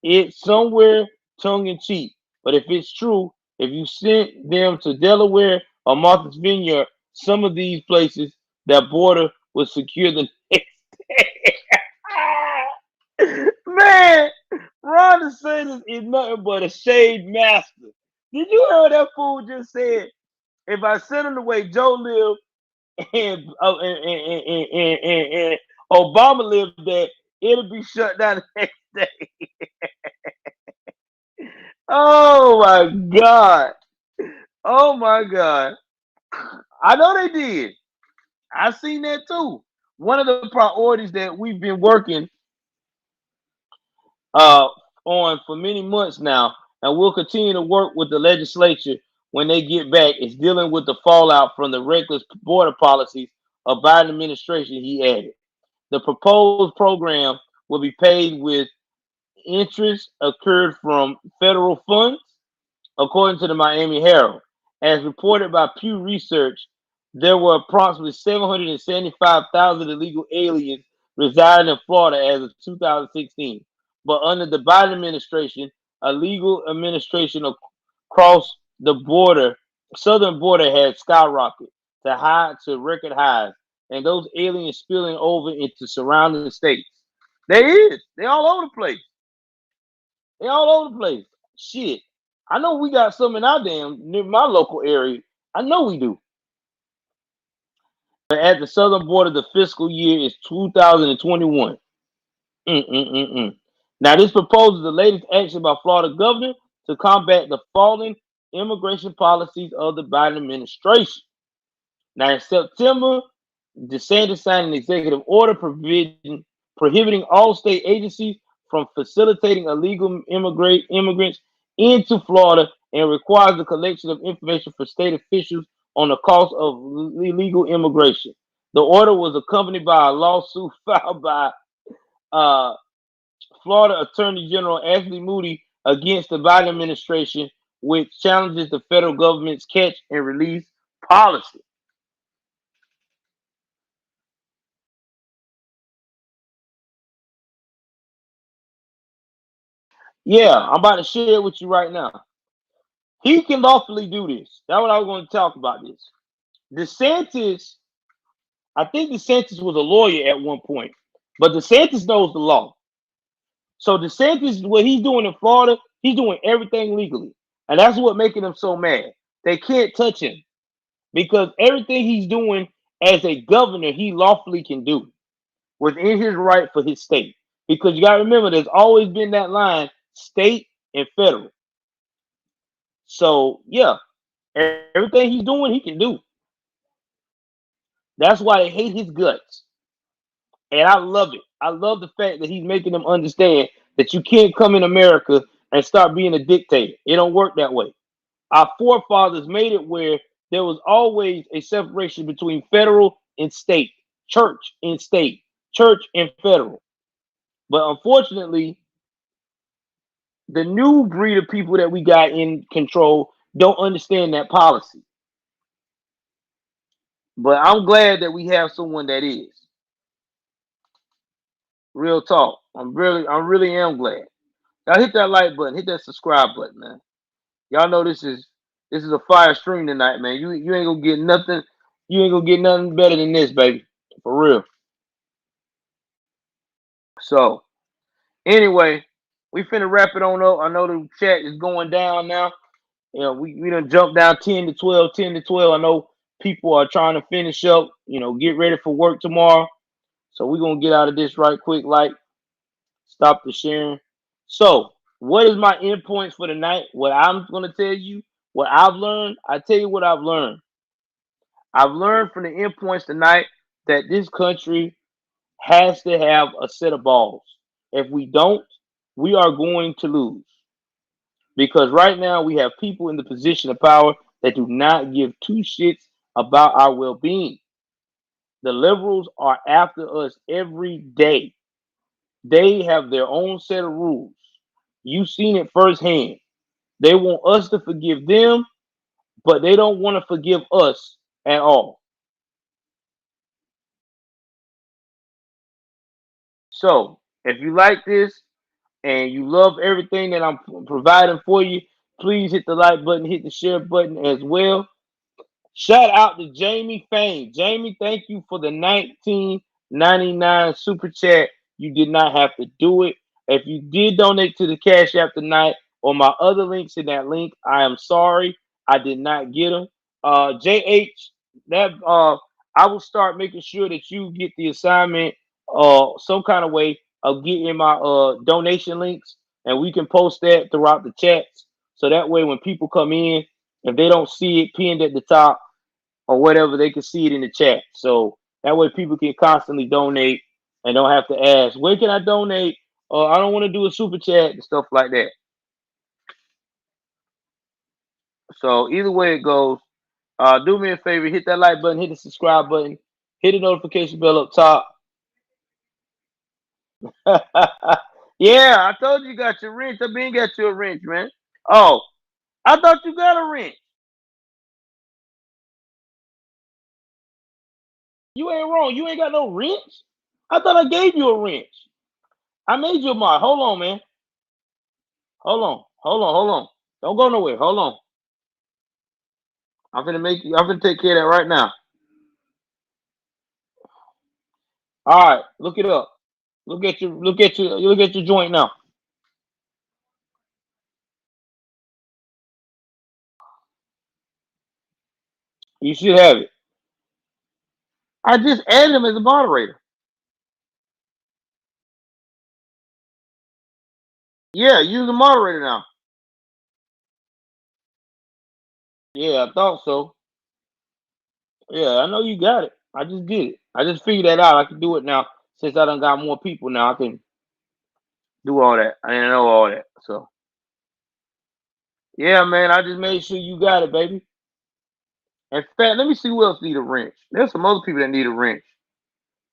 It's somewhere tongue in cheek, but if it's true, if you sent them to Delaware or Martha's Vineyard, some of these places that border will secure the next day. Man, Ron DeSantis is nothing but a shade master. Did you hear what that fool just said? If I send him the way Joe lived and Obama lived there, it'll be shut down the next day. Oh my God. Oh my God. I know they did. I seen that too. One of the priorities that we've been working uh, on for many months now, and we'll continue to work with the legislature when they get back, is dealing with the fallout from the reckless border policies of Biden administration, he added. The proposed program will be paid with interest accrued from federal funds, according to the Miami Herald. As reported by Pew Research, there were approximately 775,000 illegal aliens residing in Florida as of 2016. But under the Biden administration, a legal administration across the border, southern border, had skyrocketed to record highs, and those aliens spilling over into surrounding states. They is. They all over the place. They all over the place. Shit. I know we got some in our near my local area. I know we do. But at the southern border, the fiscal year is 2021. Now, this proposal is the latest action by Florida governor to combat the falling immigration policies of the Biden administration. Now, in September, DeSantis signed an executive order prohibiting all state agencies from facilitating illegal immigrants into Florida and requires the collection of information for state officials on the cost of illegal immigration. The order was accompanied by a lawsuit filed by Florida Attorney General Ashley Moody against the Biden administration, which challenges the federal government's catch and release policy. Yeah, I'm about to share it with you right now. He can lawfully do this. That's what I was going to talk about this. DeSantis, I think DeSantis was a lawyer at one point, but DeSantis knows the law. So DeSantis, what he's doing in Florida, he's doing everything legally. And that's what making them so mad. They can't touch him because everything he's doing as a governor, he lawfully can do within his right for his state. Because you got to remember, there's always been that line, state and federal. So, yeah, everything he's doing, he can do. That's why they hate his guts. And I love it. I love the fact that he's making them understand that you can't come in America and start being a dictator. It don't work that way. Our forefathers made it where there was always a separation between federal and state, church and state, church and federal. But unfortunately, the new breed of people that we got in control don't understand that policy. But I'm glad that we have someone that is. Real talk. I really am glad. Y'all hit that like button, hit that subscribe button, man. Y'all know this is a fire stream tonight, man. You ain't gonna get nothing. You ain't gonna get nothing better than this, baby. For real. So, anyway, we finna wrap it on up. I know the chat is going down now. You know, we done jumped down 10 to 12, 10 to 12. I know people are trying to finish up, get ready for work tomorrow. So we're gonna get out of this right quick, like stop the sharing. So, what is my endpoints for the night? What I'm gonna tell you, what I've learned, I tell you what I've learned. I've learned from the endpoints tonight that this country has to have a set of balls. If we don't, we are going to lose. Because right now we have people in the position of power that do not give two shits about our well-being. The liberals are after us every day. They have their own set of rules. You've seen it firsthand. They want us to forgive them, but they don't want to forgive us at all. So, if you like this and you love everything that I'm providing for you, please hit the like button, hit the share button as well. Shout out to Jamie Fain. Jamie, thank you for the $19.99 super chat. You did not have to do it. If you did donate to the Cash App tonight or my other links in that link, I am sorry. I did not get them. JH, I will start making sure that you get the assignment some kind of way of getting my donation links, and we can post that throughout the chats. So that way when people come in, if they don't see it pinned at the top or whatever, they can see it in the chat. So that way people can constantly donate and don't have to ask, where can I donate? I don't want to do a super chat and stuff like that. So either way it goes, do me a favor, hit that like button, hit the subscribe button, hit the notification bell up top. Yeah, I told you got your wrench. I been got you a wrench, man. Oh, I thought you got a wrench. You ain't wrong. You ain't got no wrench. I thought I gave you a wrench. I made you a mod. Hold on, man. Hold on. Don't go nowhere. Hold on. I'm gonna take care of that right now. All right, look it up. Look at your joint now. You should have it. I just added him as a moderator. Yeah, you're the moderator now. Yeah, I thought so. Yeah, I know you got it. I just did it. I just figured that out. I can do it now since I done got more people now. I can do all that. I didn't know all that. So yeah, man, I just made sure you got it, baby. In fact, let me see who else need a wrench. There's some other people that need a wrench.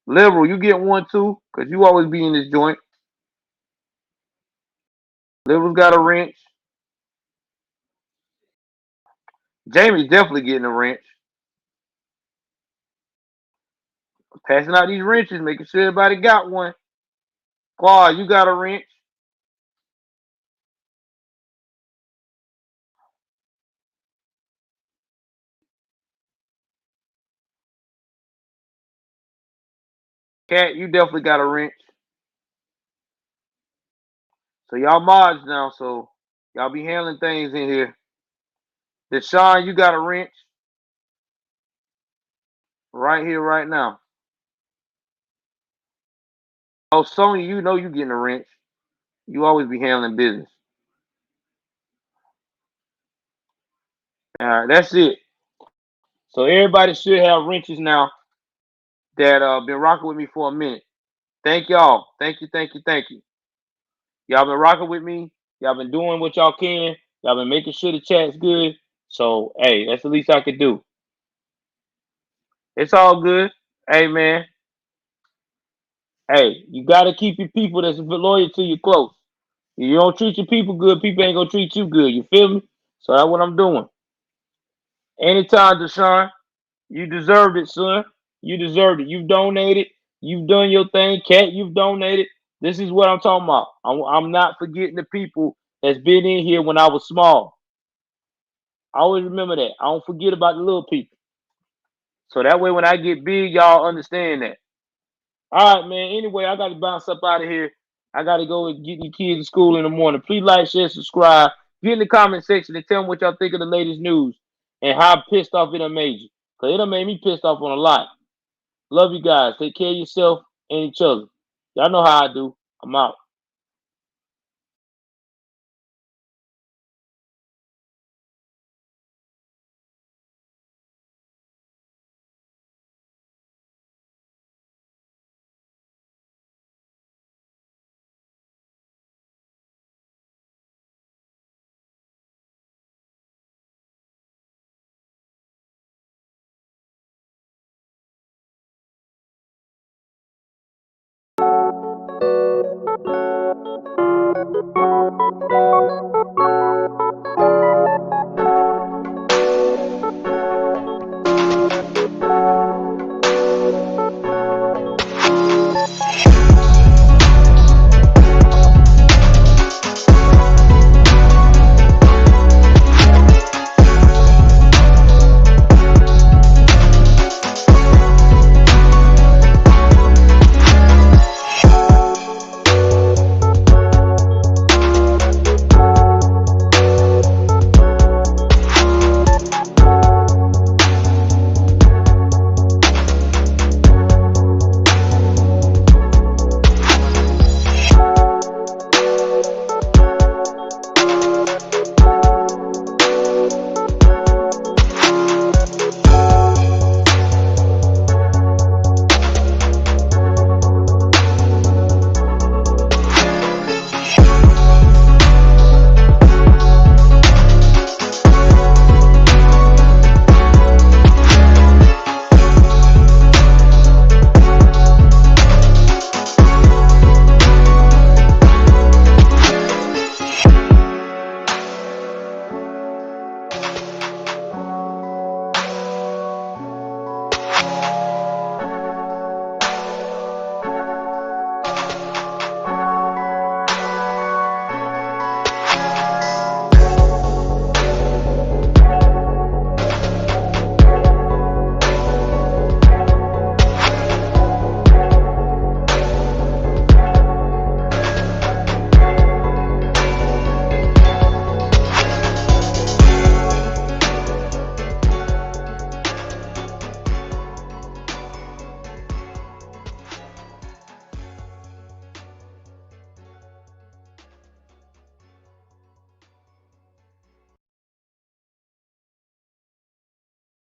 Liberal, you get one too, because you always be in this joint. Liberal's got a wrench. Jamie's definitely getting a wrench. Passing out these wrenches, making sure everybody got one. Claude, you got a wrench. Cat, you definitely got a wrench. So y'all mods now, so y'all be handling things in here. Deshaun, you got a wrench. Right here, right now. Oh, Sonya, you know you getting a wrench. You always be handling business. All right, that's it. So everybody should have wrenches now that been rocking with me for a minute. Thank y'all. Thank you. Y'all been rocking with me. Y'all been doing what y'all can. Y'all been making sure the chat's good. So hey, that's the least I could do. It's all good. Hey man. Hey, you gotta keep your people that's loyal to you close. If you don't treat your people good, people ain't gonna treat you good. You feel me? So that's what I'm doing. Anytime, Deshaun, you deserved it, son. You deserved it. You've donated. You've done your thing. Cat, you've donated. This is what I'm talking about. I'm not forgetting the people that's been in here when I was small. I always remember that. I don't forget about the little people. So that way when I get big, y'all understand that. All right, man. Anyway, I got to bounce up out of here. I got to go and get these kids to school in the morning. Please like, share, subscribe. Get in the comment section and tell me what y'all think of the latest news and how pissed off it done made you. Because it done made me pissed off on a lot. Love you guys. Take care of yourself and each other. Y'all know how I do. I'm out.